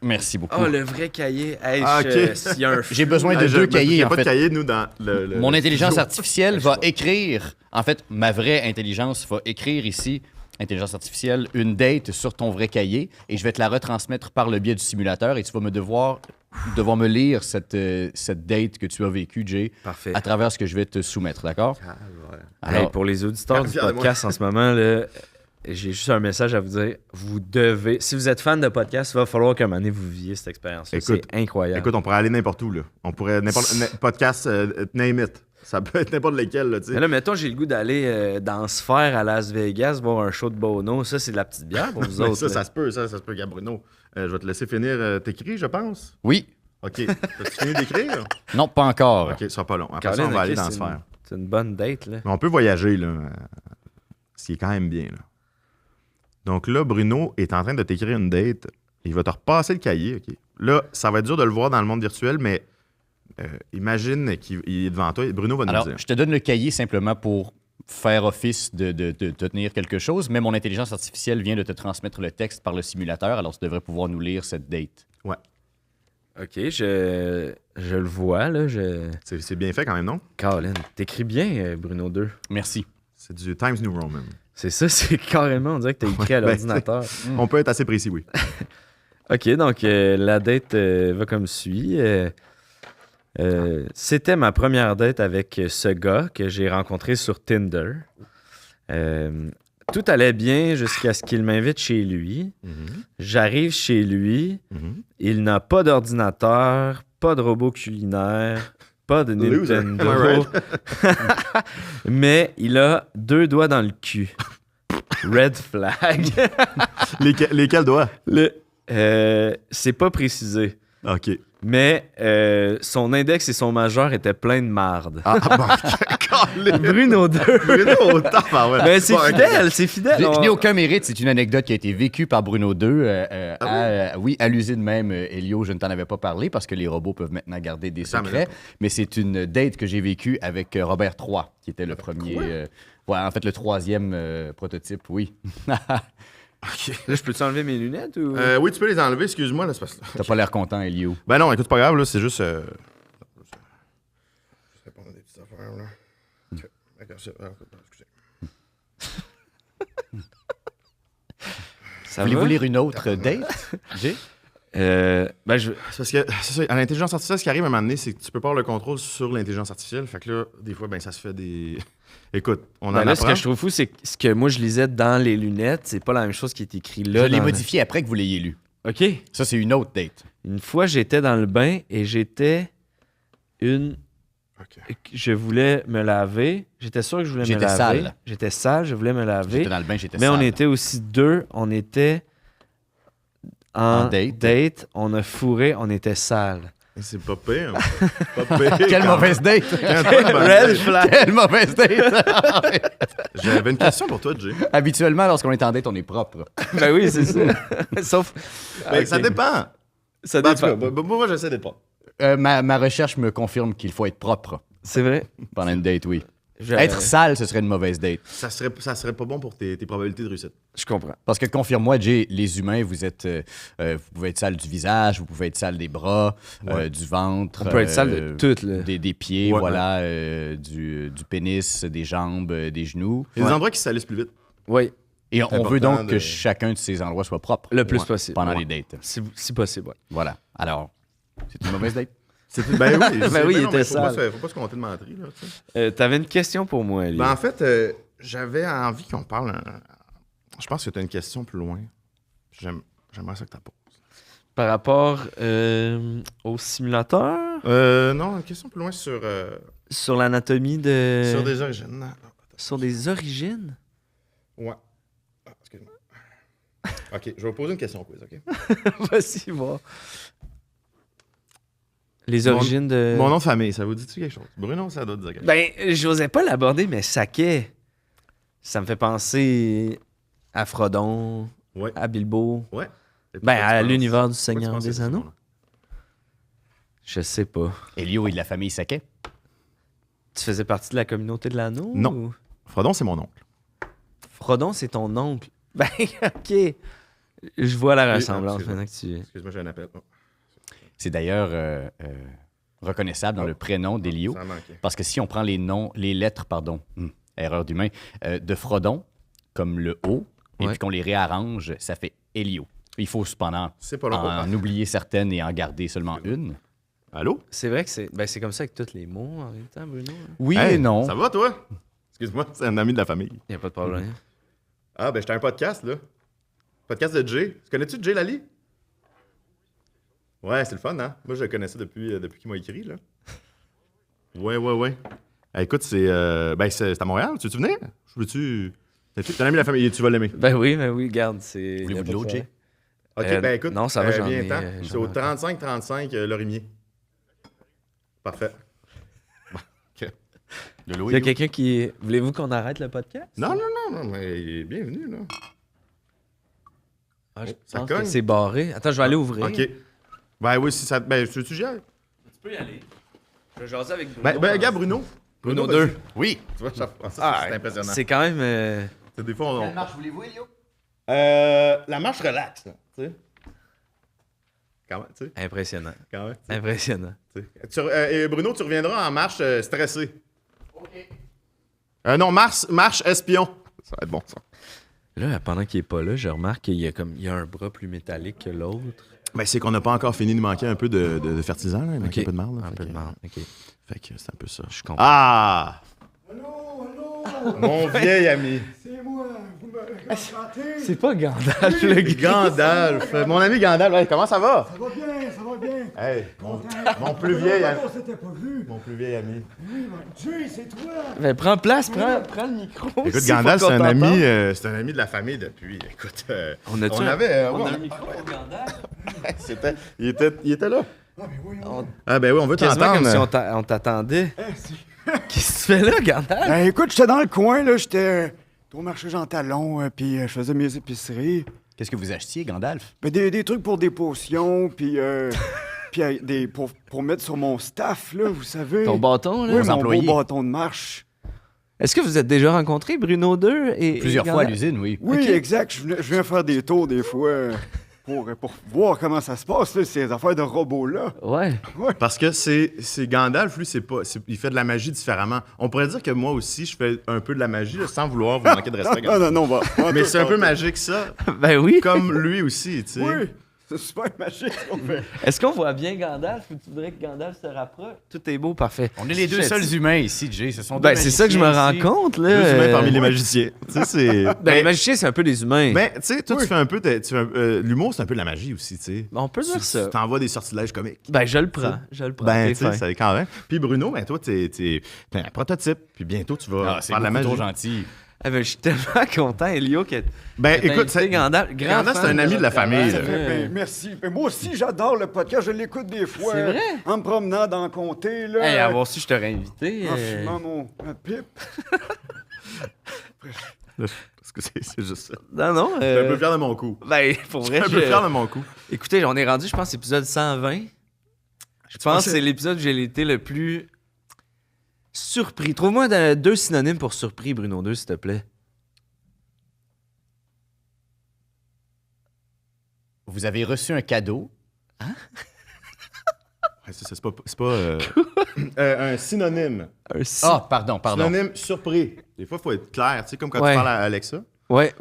Merci beaucoup. Oh, le vrai cahier. Hey, Ah, ok. s'il y a un J'ai besoin de deux Il n'y cahiers, a en pas de fait. cahier, nous, dans le Mon intelligence studio. artificielle va écrire, en fait, ma vraie intelligence va écrire ici, intelligence artificielle, une date sur ton vrai cahier et je vais te la retransmettre par le biais du simulateur et tu vas devoir me lire cette date que tu as vécue, Jay, Parfait. à travers ce que je vais te soumettre, d'accord? Ah, ouais. Hey, Alors, pour les auditeurs du Regardez-moi. podcast en ce moment, là, j'ai juste un message à vous dire. Vous devez, si vous êtes fan de podcast, il va falloir qu'à un moment donné, vous viviez cette expérience-là. C'est Écoute, incroyable. Écoute, on pourrait aller n'importe où, là. On pourrait, podcast, name it. Ça peut être n'importe lequel, là, tu Mais sais. là, mettons, j'ai le goût d'aller dans Sphère à Las Vegas voir un show de Bono. Ça, c'est de la petite bière pour vous Mais autres. ça, là. ça se peut, Gab Bruno. Je vais te laisser finir t'écrire, je pense. oui, OK. As-tu fini d'écrire? non, pas encore. OK, ça sera pas long. Après ça, Caroline, on va ok, aller dans c'est Sphère. une- C'est une bonne date, là. Mais on peut voyager, là. Ce qui est quand même bien, là. Donc là, Bruno est en train de t'écrire une date. Il va te repasser le cahier, OK? Là, ça va être dur de le voir dans le monde virtuel, mais imagine qu'il est devant toi. Bruno va nous Alors, dire. je te donne le cahier simplement pour faire office de te tenir quelque chose, mais mon intelligence artificielle vient de te transmettre le texte par le simulateur, alors tu devrais pouvoir nous lire cette date. Ouais. OK, je le vois, là. C'est bien fait quand même, non? Caroline, t'écris bien, Bruno 2. Merci. C'est du Times New Roman. C'est ça, c'est carrément, on dirait que t'as écrit à ben, l'ordinateur. On peut être assez précis, oui. OK, donc la date va comme suit. C'était ma première date avec ce gars que j'ai rencontré sur Tinder. tout allait bien jusqu'à ce qu'il m'invite chez lui. J'arrive chez lui. Il n'a pas d'ordinateur, pas de robot culinaire, pas de Loser. Nintendo. Am I right? Mais il a 2 doigts dans le cul. Red flag. Lesquels doigts? C'est pas précisé. OK. Mais son index et son majeur étaient pleins de marde. Ah, bon. Bruno 2. Bruno, tabarouette. Ben, c'est Bon, ok. fidèle, c'est fidèle. Je n'ai aucun mérite, c'est une anecdote qui a été vécue par Bruno II. Oui, à l'usine même, Elio, je ne t'en avais pas parlé parce que les robots peuvent maintenant garder des Ça secrets. Mais c'est une date que j'ai vécue avec Robert III, qui était le premier. Ouais, en fait, le 3e prototype, oui. OK. Là, je peux-tu enlever mes lunettes ou... Oui, tu peux les enlever, excuse-moi. Là, c'est parce que... T'as pas l'air content, Elio. Ben non, écoute, c'est pas grave, là, c'est juste... Je répondre à des petites affaires, là. OK. D'accord, excusez. Ça Voulez-vous va? lire une autre date, Jay? Ben, C'est parce que, c'est ça, à l'intelligence artificielle, ce qui arrive à un moment donné, c'est que tu peux pas avoir le contrôle sur l'intelligence artificielle. Fait que là, des fois, ben, ça se fait des... Écoute, on Ben en là, ce apprend. que je trouve fou, c'est que ce que moi, je lisais dans les lunettes, c'est pas la même chose qui est écrit là. Je l'ai dans- modifié après que vous l'ayez lu. OK. Ça, c'est une autre date. Une fois, j'étais dans le bain et j'étais une... OK. Je voulais me laver. J'étais sûr que je voulais me J'étais laver. sale. J'étais sale, je voulais me laver. J'étais dans le bain, j'étais Mais sale. on était aussi 2. On était en En date. On a fourré, on était sale. C'est pas pire. Pas pire. Quelle quand mauvaise date! même. Quelle bonne Red date. flag. Quelle mauvaise date! J'avais une question pour toi, Jay. Habituellement, lorsqu'on est en date, on est propre. Ben oui, c'est ça. Sauf... Ben, Ok. ça dépend. Ça En tout cas, dépend. moi, j'essaie d'être pas. Ma recherche me confirme qu'il faut être propre C'est vrai. pendant une date, oui. Je- Être sale, ce serait une mauvaise date. Ça serait pas bon pour tes probabilités de réussite. Je comprends. Parce que confirme-moi, Jay, les humains, vous pouvez être sale du visage, vous pouvez être sale des bras, du ventre. On peut être sale de tout, là. Des pieds, Ouais. voilà, du pénis, des jambes, des genoux. Il y a des endroits qui se salissent plus vite. Oui, Et on veut important donc de- que chacun de ces endroits soit propre. le plus Ouais. possible. Pendant Ouais. les dates. Si possible, ouais. Voilà. Alors, c'est une mauvaise date. Ben oui, je sais. Ben oui, il non, était mais faut pas sale. faut pas se compter de menterie, là, tu sais. T'avais une question pour moi, Ellie. Ben, en fait, j'avais envie qu'on parle... Je pense que tu as une question plus loin. J'aimerais ça que tu poses. Par rapport au simulateur, Non, une question plus loin sur sur l'anatomie de... sur des origines. Non, Sur des origines? ouais. Ah, excuse-moi. OK, je vais vous poser une question quiz, OK? Vas-y, voir. Les Mon- origines de... Mon nom de famille, ça vous dit-tu quelque chose? Bruno, ça doit te dire quelque chose. Ben, j'osais pas l'aborder, mais Saquet, ça me fait penser à Frodon, Ouais. à Bilbo, Ouais. Et ben, pourquoi à tu penses- l'univers du pourquoi tu Seigneur penses des ces Anneaux. noms-là? Je sais pas. Elio est de la famille Saquet. Tu faisais partie de la communauté de l'anneau? Non. ou- Frodon, c'est mon oncle. Frodon, c'est ton oncle. Ben, OK. Je vois la Oui, ressemblance excuse-moi. maintenant que tu... Excuse-moi, j'ai un appel. Oh, C'est d'ailleurs reconnaissable dans le prénom d'Elio. ça manquait. Parce que si on prend les lettres, erreur d'humain, de Frodon, comme le O, et Ouais. puis qu'on les réarrange, ça fait Elio. Il faut cependant C'est pas long. en oublier certaines et en garder seulement une. Allô? C'est vrai que c'est comme ça avec tous les mots en même temps, Bruno. Oui Hey, et non. Ça va, toi? Excuse-moi, c'est un ami de la famille. Il n'y a pas de problème. Ah, ben, j'étais à un podcast, là. Podcast de Jay. Tu connais-tu Jay Lally? Ouais, c'est le fun, hein? Moi, je le connaissais depuis qu'il m'a écrit, là. Ouais. Écoute, c'est à Montréal. Tu veux-tu venir? Je veux-tu... T'es un ami de la famille, tu vas l'aimer. Ben oui, garde, c'est... Voulez-vous de l'eau, Jay? OK, Euh, écoute. non, ça va, j'en ai, viens-t'en. j'en C'est ai au encore. 35-35 Lorimier. Parfait. De l'eau Il y a quelqu'un qui... Voulez-vous qu'on arrête le podcast? Non, mais bienvenue, là. Ah, je ça pense cogne. que c'est barré. Attends, je vais aller ouvrir. OK. Ben oui, si ça... Ben, tu gères? Tu peux y aller. Je vais jaser avec Bruno. Ben, gars, Bruno. Bruno vas-y. 2. Oui. Tu vois, ça, c'est impressionnant. C'est quand même... Des fois, on... marche voulez-vous, Elio? La marche relaxe, là, tu sais. Quand même, tu sais. impressionnant. Quand même, tu sais. Impressionnant. Et Bruno, tu reviendras en marche stressé. OK. Non, marche espion. Ça va être bon, ça. Là, pendant qu'il est pas là, je remarque qu'il y a un bras plus métallique que l'autre. Ben, c'est qu'on n'a pas encore fini de manquer un peu de fertilisant, là. Il manque Ok. un peu de marde. là. Un Fait peu de que- marde, OK. Fait que c'est un peu ça. Je comprends. Ah! Allô! Mon vieil ami. C'est moi, C'est pas Gandalf, le gars. Gandalf, mon ami Gandalf, ouais, comment ça va? Ça va bien. Hey, mon plus vieil ami. On s'était pas vu. Mon plus vieil ami. Oui, Jay, c'est toi. Ben, prends place, prends le micro. Écoute, s'il faut Gandalf, qu'on c'est un t'entende. c'est un ami de la famille depuis. Écoute, On a-tu un- avait. On ouais, a un micro pour Gandalf? il était là. Ah, mais voyons. Ah ben oui, on veut Quasiment comme t'entendre. si on t'attendait. Qu'est-ce que tu fais là, Gandalf? Ben, écoute, j'étais dans le coin, là. J'étais au marché Jean Talon, puis je faisais mes épiceries. Qu'est-ce que vous achetiez, Gandalf? Ben, des trucs pour des potions, puis pour mettre sur mon staff, là, vous savez. Ton bâton, là? Oui, Vos mon employés. beau bâton de marche. Est-ce que vous êtes déjà rencontrés, Bruno 2 et Plusieurs et fois à Gandalf? l'usine, oui. Oui, Ok. exact. Je viens faire des tours, des fois, pour voir comment ça se passe, là, ces affaires de robots-là. Ouais. Parce que c'est Gandalf, lui, il fait de la magie différemment. On pourrait dire que moi aussi, je fais un peu de la magie, là, sans vouloir vous manquer de respect. Gandalf. Non, Mais c'est un peu magique, ça. Ben oui. Comme lui aussi, tu sais. Oui, c'est super magique, ce qu'on fait. Est-ce qu'on voit bien Gandalf ou tu voudrais que Gandalf se rapproche? Tout est beau, parfait. On est les deux seuls humains ici, Jay. Ce sont deux Ben, c'est ça que je me rends magiciens ici. compte, là. Deux humains parmi les magiciens. Tu sais, c'est. Ben, les magiciens, c'est un peu des humains. Ben, tu sais, toi, tu fais un peu. L'humour, c'est un peu de la magie aussi, tu sais. On peut dire ça. Tu t'envoies des sortilèges comiques. Ben, je le prends. Je le prends. Ben, T'es tu sais, fin. ça quand même. Puis Bruno, ben, toi, t'es un prototype. Puis bientôt, tu vas Ah, c'est faire de la beaucoup magie. trop gentil. Ah, ben, je suis tellement content, Elio, que Ben, que t'as écoute, invité Gandalf. Grand Gandalf, c'est fan un ami de la famille, Gandalf. là. Ben, merci. Ben, moi aussi, j'adore le podcast. Je l'écoute des fois. C'est vrai? En me promenant dans le comté, là. Hey, à voir si je t'aurais invité. En fumant ma pipe. Parce que c'est juste ça. Non, non. Je suis un peu fier de mon coup. Ben, pour Je vrai, suis un peu fier de mon coup. Écoutez, on est rendu, je pense, épisode 120. Je pense que c'est l'épisode où j'ai été le plus surpris. Trouve-moi deux synonymes pour surpris, Bruno 2, s'il te plaît. Vous avez reçu un cadeau. Ouais, c'est pas un synonyme. Ah, pardon. Synonyme surpris. Des fois, il faut être clair. Tu sais, comme quand Ouais. tu parles à Alexa, Ouais.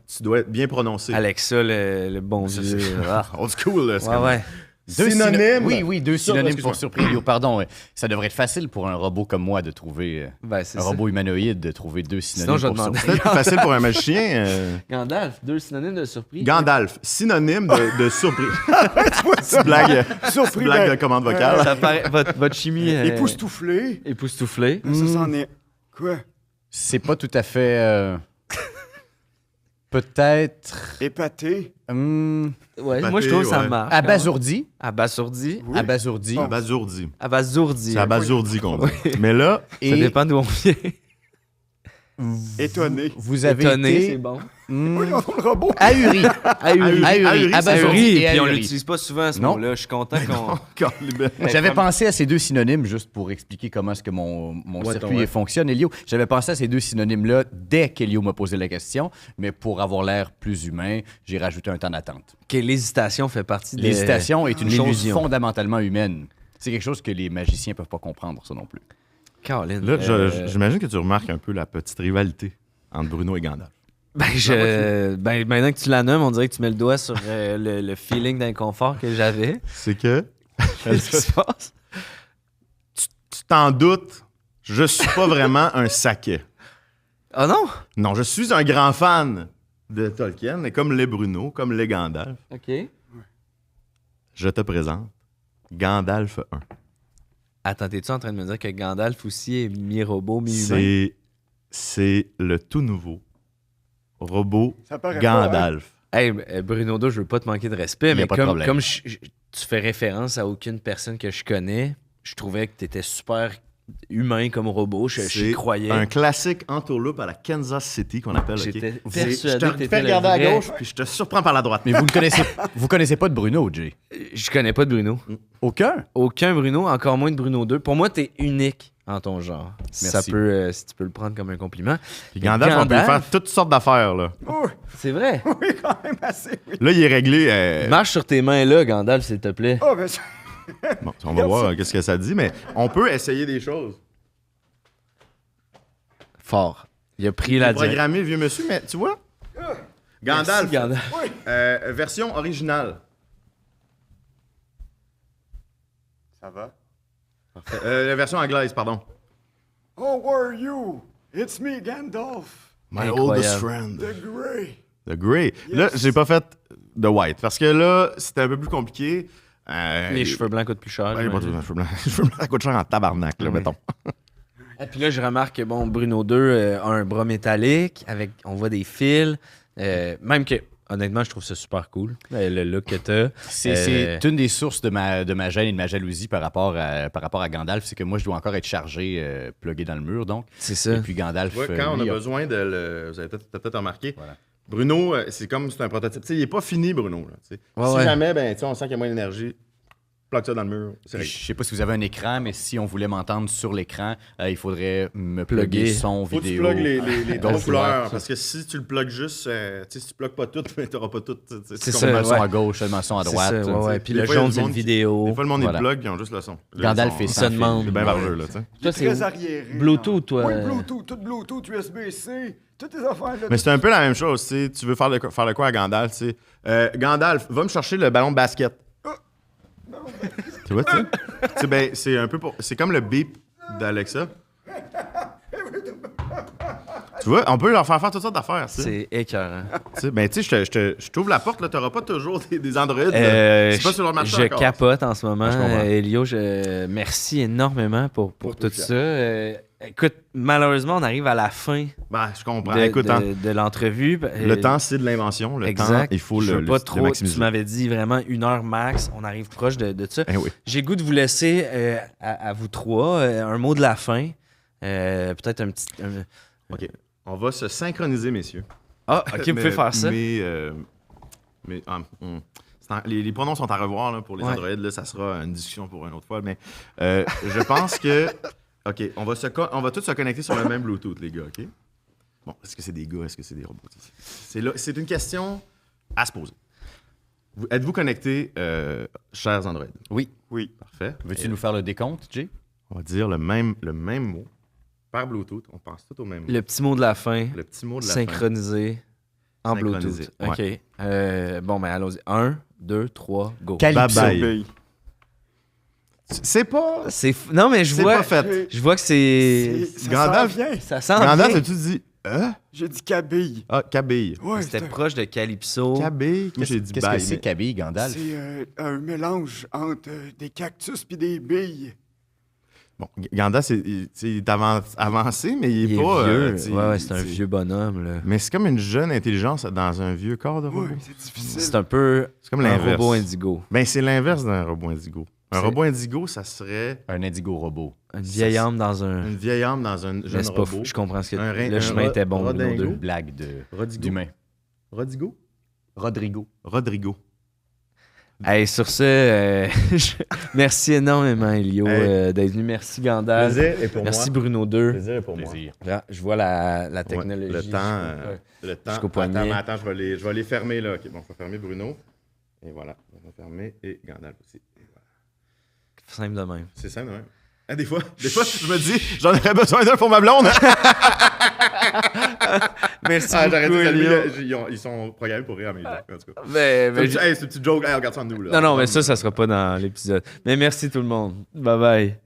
tu dois être bien prononcé. Alexa, le bon Ça, vieux. c'est- Ah. Old school, là. c'est Ouais, comme- ouais. Synonyme. Oui, deux Sur- synonymes excuse-moi. pour surpris. Yo, pardon, ça devrait être facile pour un robot comme moi de trouver... Ben, c'est un ça. robot humanoïde de trouver deux Sinon, synonymes je vais pour demander. surpris. C'est peut-être plus facile pour un magicien. Gandalf, deux synonymes de surpris. Gandalf, synonyme de surpris. Petite blague, Surpris, blague ben, de commande vocale. Ça paraît, votre chimie. époustouflé. Époustouflée. Ça, c'en est... Quoi? C'est pas tout à fait... Peut-être... Épaté. Ouais, Pâté, moi, je trouve que ça ouais. marche. Abasourdi. Abasourdi. Oui. Abasourdi. Abasourdi. Abasourdi. C'est abasourdi qu'on dit. Mais là, Ça Et dépend d'où on vient. Étonné. vous avez Étonné, c'est été... bon. Oui, on le robot. Ahuri. Ahuri. Ahuri, Abasourdi et Puis on ahuri. l'utilise pas souvent, ce Non. mot-là. Je suis content qu'on... J'avais pensé à ces deux synonymes juste pour expliquer comment est-ce que mon Ouais, circuit ouais. fonctionne, Elio. J'avais pensé à ces deux synonymes-là dès qu'Elio m'a posé la question, mais pour avoir l'air plus humain, j'ai rajouté un temps d'attente. que l'hésitation fait partie de... L'hésitation est une chose l'illusion. fondamentalement humaine. C'est quelque chose que les magiciens peuvent pas comprendre, ça non plus. Caroline. là j'imagine que tu remarques un peu la petite rivalité entre Bruno et Gandalf. Ben, maintenant que tu la nommes, on dirait que tu mets le doigt sur le feeling d'inconfort que j'avais. C'est que, Qu'est-ce qui se passe? tu t'en doutes, je suis pas vraiment un saquet. Ah non? Non, je suis un grand fan de Tolkien, et comme les Bruno, comme les Gandalf, OK. je te présente Gandalf 1. Attends, t'es-tu en train de me dire que Gandalf aussi est mi-robot, mi-humain? C'est le tout nouveau robot Ça paraît Gandalf. Hey, Bruno 2, je veux pas te manquer de respect, Y a mais pas de problème. comme tu fais référence à aucune personne que je connais, je trouvais que t'étais super humain comme robot. Je C'est croyais. un classique entourloupe à la Kansas City qu'on appelle. J'étais ok? persuadé Je que te t'étais fais le regarder à vrai. gauche, puis je te surprends par la droite. Mais vous connaissez pas de Bruno, Jay? Je connais pas de Bruno. Aucun? Aucun Bruno, encore moins de Bruno 2. Pour moi, t'es unique en ton genre. Si Merci. si tu peux le prendre comme un compliment. Puis Gandalf, on peut lui faire toutes sortes d'affaires. Là, Oh, C'est vrai. oui, quand même assez. Oui. là il est réglé. Marche sur tes mains là, Gandalf, s'il te plaît. Oh, ben, ça- Bon, on va voir qu'est-ce que ça dit, mais on peut essayer des choses. Fort. Il a pris Il la est direction. programmé, vieux monsieur, mais tu vois, Gandalf, Gandalf. version originale. Ça va? La version anglaise, pardon. Oh, where are you? It's me, Gandalf. My Incroyable. oldest friend. The Grey. The Grey. Là, j'ai pas fait The White parce que là, c'était un peu plus compliqué. Les cheveux blancs coûtent plus cher. Ouais, pas j'imagine. les cheveux blancs. Les cheveux blancs, ça coûte cher en tabarnak, là, mettons. Et puis là, je remarque que bon, Bruno 2 a un bras métallique, avec, on voit des fils. Même que, honnêtement, je trouve ça super cool, le look que t'as. C'est une des sources de ma gêne et de ma jalousie par rapport à Gandalf, c'est que moi, je dois encore être chargé, plugué dans le mur, donc. C'est ça. Et puis Gandalf... Ouais, quand on a lui, besoin de le. Vous avez peut-être remarqué. Voilà. Bruno, c'est un prototype. Tu sais, il est pas fini, Bruno. Là, tu sais. Ouais, si ouais. jamais, ben, tu sais, on sent qu'il y a moins d'énergie, plug ça dans le mur. C'est Je réglé. sais pas si vous avez un écran, mais si on voulait m'entendre sur l'écran, il faudrait me Plugger. plugger son Faut que tu vidéo. plugues les Donc, trois couleurs. ouais, Parce que si tu le plugues juste, tu sais, si tu plugues pas tout, ben, t'auras pas tout. C'est Seulement ça, le son ouais. à gauche, seulement le son à C'est droite. ça, ouais, ouais. Puis Des le fois, il y a jaune, du c'est le monde qui- vidéo. Des fois, le monde Voilà. est plug, ils ont juste le son. Gandalf Ils fait sont- ça. Ça demande. C'est bien vargeux, là, tu sais. Il est c'est très où? arriéré. Bluetooth, là. toi? Oui, Bluetooth, tout Bluetooth, USB-C, toutes les affaires-là. Mais c'est un peu la même chose, tu sais. Tu veux faire le quoi à Gandalf, tu sais. Gandalf, va me chercher le ballon de basket. Tu vois, tu sais? Tu sais, ben, c'est un peu c'est comme le beep d'Alexa. Tu vois, on peut leur faire toutes sortes d'affaires, tu sais. C'est écœurant. Tu sais, ben, tu sais, je t'ouvre la porte, là, t'auras pas toujours des Android. C'est pas sur leur marché je encore. capote en ce moment. Ah, je comprends. Elio, merci énormément pour tout ça. Écoute, malheureusement, on arrive à la fin Ben, je comprends. de, Écoute, hein, de l'entrevue. le temps, c'est de l'invention. Le exact. temps, il faut je le veux pas le trop. maximiser. Tu m'avais dit vraiment 1 heure max. On arrive proche de ça. Eh oui. J'ai le goût de vous laisser à vous trois un mot de la fin. Peut-être un petit. OK. On va se synchroniser, messieurs. Ah, ok, vous pouvez faire ça. Mais les pronoms sont à revoir là, pour les Ouais. Android. Là, ça sera une discussion pour une autre fois. Mais je pense que... OK, on va tous se connecter sur le même Bluetooth, les gars, OK? Bon, est-ce que c'est des gars? Est-ce que c'est des robots? C'est une question à se poser. Êtes-vous connectés, chers Android? Oui. Oui. Parfait. Veux-tu nous faire le décompte, Jay? On va dire le même mot par Bluetooth. On pense tout au même mot. Le petit mot de la fin. Le petit mot de la fin. Synchronisé en Synchronisé, Bluetooth. OK. Bon, ben allons-y. 1, 2, 3, go. Calypso. Bye-bye. Bye. C'est pas... Non, mais je C'est vois. pas fait. Je vois que c'est. Ça Gandalf- s'en vient. Ça sent Gandalf, bien. as-tu dit... J'ai dit cabille. Ah, cabille. Ouais, C'était c'est proche de Calypso. Cabille? Moi, j'ai dit Qu'est-ce bye. que c'est mais- Kabyle, Gandalf? un mélange entre des cactus puis des billes. Bon, Gandalf, il est avancé, mais il est Il est pas... vieux. tu sais, Ouais, c'est un tu sais. vieux bonhomme, là. Mais c'est comme une jeune intelligence dans un vieux corps de robot. Oui, c'est difficile. C'est un peu C'est comme un l'inverse. robot indigo. Ben, c'est l'inverse d'un robot indigo. Un C'est- robot indigo, ça serait Un indigo robot. Une vieille âme dans un. une vieille âme dans un Mais jeune c'est pas robot. fou. Je comprends ce que Un rein- le un chemin était bon, Bruno rodingo. 2. Blague Rodigo. d'humain. Rodigo? Rodrigo. Rodrigo. Hey, sur ce, merci énormément, Elio, Hey. d'être venu. Merci, Gandalf. Plaisir est pour Merci, moi. Bruno 2. Plaisir est pour moi. Plaisir. Là, je vois la Ouais, technologie. le temps, jusqu'au poignet. Attends, je vais les fermer là. Ok, bon, je vais fermer Bruno. Et voilà, on va fermer et Gandalf aussi. Et voilà. Simple de même. C'est simple, ouais. Ah, des fois, je me dis, j'en aurais besoin d'un pour ma blonde. Merci J'arrête beaucoup, de Elio. ils sont programmés pour rire à mes blagues, en tout cas. Mais Hey, ce petit joke, hey, regarde ça en nous. Là. non, mais ça sera pas dans l'épisode. Mais merci tout le monde. Bye bye.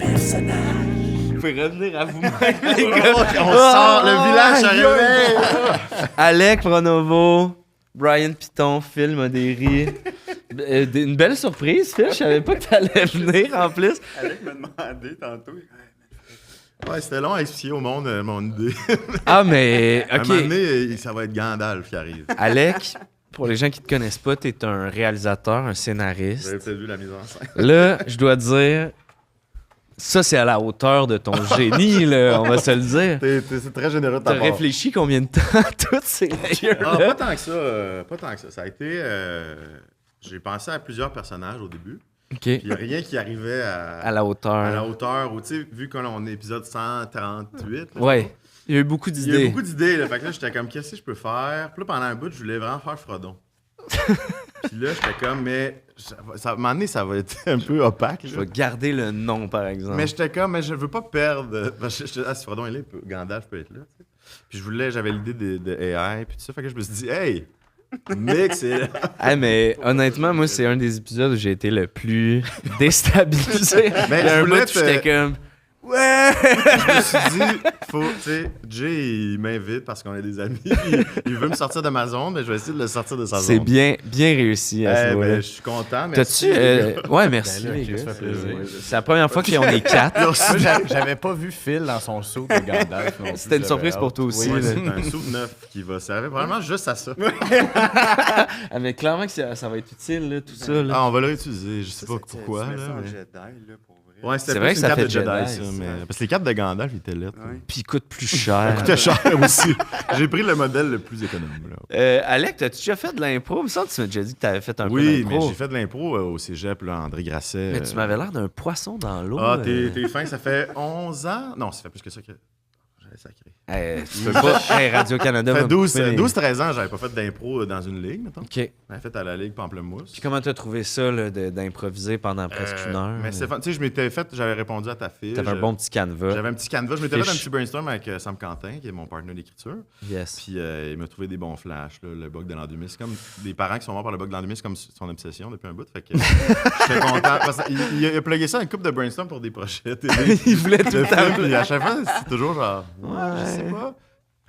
Vous pouvez revenir à vous-même, les gars. On sort, le village arrive. Alec Pronovo, Brian Piton, Phil Modéry. Une belle surprise, Phil. Je savais pas que t'allais venir en plus. Alec m'a demandé tantôt. Ouais, c'était long à expliquer au monde mon idée. Ah, mais À un OK. moment donné, ça va être Gandalf qui arrive. Alec, pour les gens qui te connaissent pas, t'es un réalisateur, un Vous avez scénariste. peut-être vu la mise en scène. Là, je dois dire, ça, c'est à la hauteur de ton génie, là, on va se le dire. C'est très généreux de ta T'as part. réfléchi combien de temps à toutes ces Ah, layers-là? pas tant que ça. Pas tant que ça. Ça a été... j'ai pensé à plusieurs personnages au début. OK. Puis il n'y a rien qui arrivait À la hauteur. à la hauteur. Ou, tu sais, vu qu'on est épisode 138... là, Ouais. Il y a eu beaucoup il y a eu d'idées. beaucoup d'idées. Là. Fait que là, j'étais comme, qu'est-ce que je peux faire? Puis là, pendant un bout, je voulais vraiment faire Frodon. Puis là, j'étais comme, mais... À un moment donné, ça va être un peu opaque. Je là. vais garder le nom, par exemple. Mais j'étais comme, mais je veux pas perdre. Parce que si Frodon est là, Gandalf peut être là. Tu sais. Puis j'avais l'idée de AI, puis tout ça. Fait que je me suis dit, hey, mix, c'est. Ah, mais honnêtement, moi, c'est un des épisodes où j'ai été le plus déstabilisé. Mais Il y a je un voulais bout où j'étais comme... Ouais! Je me suis dit, tu sais, Jay, il m'invite parce qu'on est des amis. Il veut me sortir de ma zone, mais je vais essayer de le sortir de sa zone. C'est bien réussi à ce moment-là. Je suis content, T'as-tu... merci. Ouais, merci, Ben là, les ça gars. fait plaisir. C'est la première fois qu'on est 4. Moi, j'avais pas vu Phil dans son saut de Gandalf. non plus. C'était une surprise J'avais pour hâte. toi aussi. Ouais, là. c'est un soupe neuf qui va servir vraiment juste à ça. Ah, mais clairement que ça va être utile, là, tout ça. Là. Ah, on va le réutiliser, je sais pas pourquoi. Tu mets là, ça en mais- Jedi, là, pour vrai. Ouais, c'était C'est plus vrai que une ça carte fait de Jedi, Jedi, ça. ça. Mais... Parce que les cartes de Gandalf, ils étaient lettres. Ouais. Puis il coûte plus cher. Coûtait cher aussi. J'ai pris le modèle le plus économe. Là. Alec, t'as-tu déjà fait de l'impro? Il me semble que tu m'as déjà dit que t'avais fait un peu Oui, mais d'impro. j'ai fait de l'impro au cégep, là, André Grasset. Mais tu m'avais l'air d'un poisson dans l'eau. Ah, t'es fin, ça fait 11 ans? Non, ça fait plus que ça que... J'avais sacré. Tu peux pas... Hey, Radio-Canada... Ça fait va me couper les- 12-13 ans, j'avais pas fait d'impro dans une ligue, mettons. OK. J'avais fait à la Ligue Pamplemousse. Puis comment t'as trouvé ça, là, d'improviser pendant presque une heure? Mais Stéphane, tu sais, je m'étais fait, j'avais répondu à ta fille. T'avais un bon petit canevas. J'avais un petit canevas. Je m'étais fait un Fiche. petit brainstorm avec Sam Quentin, qui est mon partenaire d'écriture. Yes. Puis il m'a trouvé des bons flashs, là, le bug de l'an 2000. C'est comme des parents qui sont morts par le bug de l'an 2000, c'est comme son obsession depuis un bout. Fait que j'étais content. Parce qu'il a plugué ça à une couple de brainstorm pour des projets télé. Il voulait tout Le le temps. film, puis à chaque fois, c'est toujours genre, je sais pas.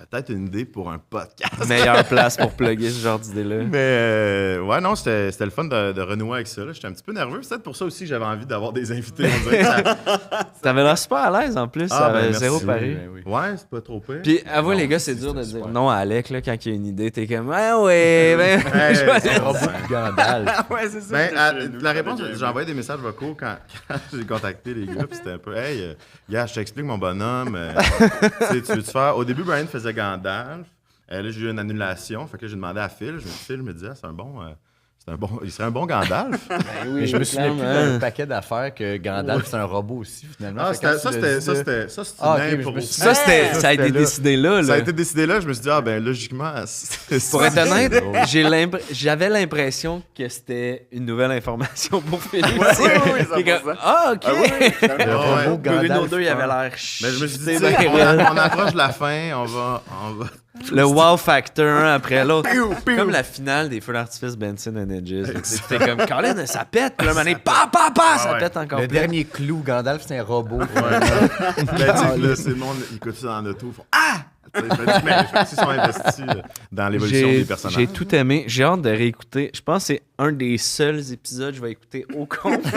Peut-être une idée pour un podcast. Meilleure place pour plugger ce genre d'idée-là. Mais ouais, non, c'était le fun de renouer avec ça. là. J'étais un petit peu nerveux. C'est peut-être pour ça aussi que j'avais envie d'avoir des invités. On dirait que ça- T'avais l'air super à l'aise en plus. Ah, ça ben, avait merci. zéro pari. Ben oui. Ouais, c'est pas trop pire. Puis, avouez, Non, les gars, c'est dur de c'était dire super. non à Alec là, quand il y a une idée. T'es comme, ah ouais, ben. Hey, je vais- c'est Un robot de Gandalf. Ouais, c'est ça. Ben, que je- la réponse, j'ai envoyé des messages vocaux quand j'ai contacté les gars, puis c'était un peu, hey, gars, je t'explique mon bonhomme. Tu sais, tu veux-tu faire. Au début, Brian faisait Gandalf. Là, j'ai eu une annulation. Fait que là, j'ai demandé à Phil. Phil me disait, c'est un bon. Il serait un bon Gandalf. Mais je me souviens plus clairement. d'un paquet d'affaires que Gandalf, c'est un robot aussi, finalement. Ah, Fait que quand ça, tu l'as c'était dit, ça, c'était Ah, ok, une mais je impro. me suis- Ça, ça a été c'était là. décidé là. Ça a là. été décidé là. Je me suis dit, ah, ben, logiquement, c'est Pour être ça. honnête, j'avais l'impression que c'était une nouvelle information pour Philippe. oui, oui, T'es comme, 100%. ah, OK. Ah oui, Le Ah, ouais. robot Bruno Gandalf. 2, il avait l'air Mais je me suis dit, c'est tu sais, bien raide. on approche de la fin, on va. Le wow factor un après l'autre. Comme la finale des feux d'artifice Benson and Hedges. C'était comme, Colin, ça pète. Puis là, un moment donné, ça ouais. pète encore Le plus. dernier clou, Gandalf, c'est un robot. Ben, tu sais, là, c'est le monde, ils écoutent ça dans l'auto, ils font Ah! Tu sais, je pense qu'ils sont investis dans l'évolution des personnages. J'ai tout aimé. J'ai hâte de réécouter. Je pense que c'est un des seuls épisodes que je vais écouter au complet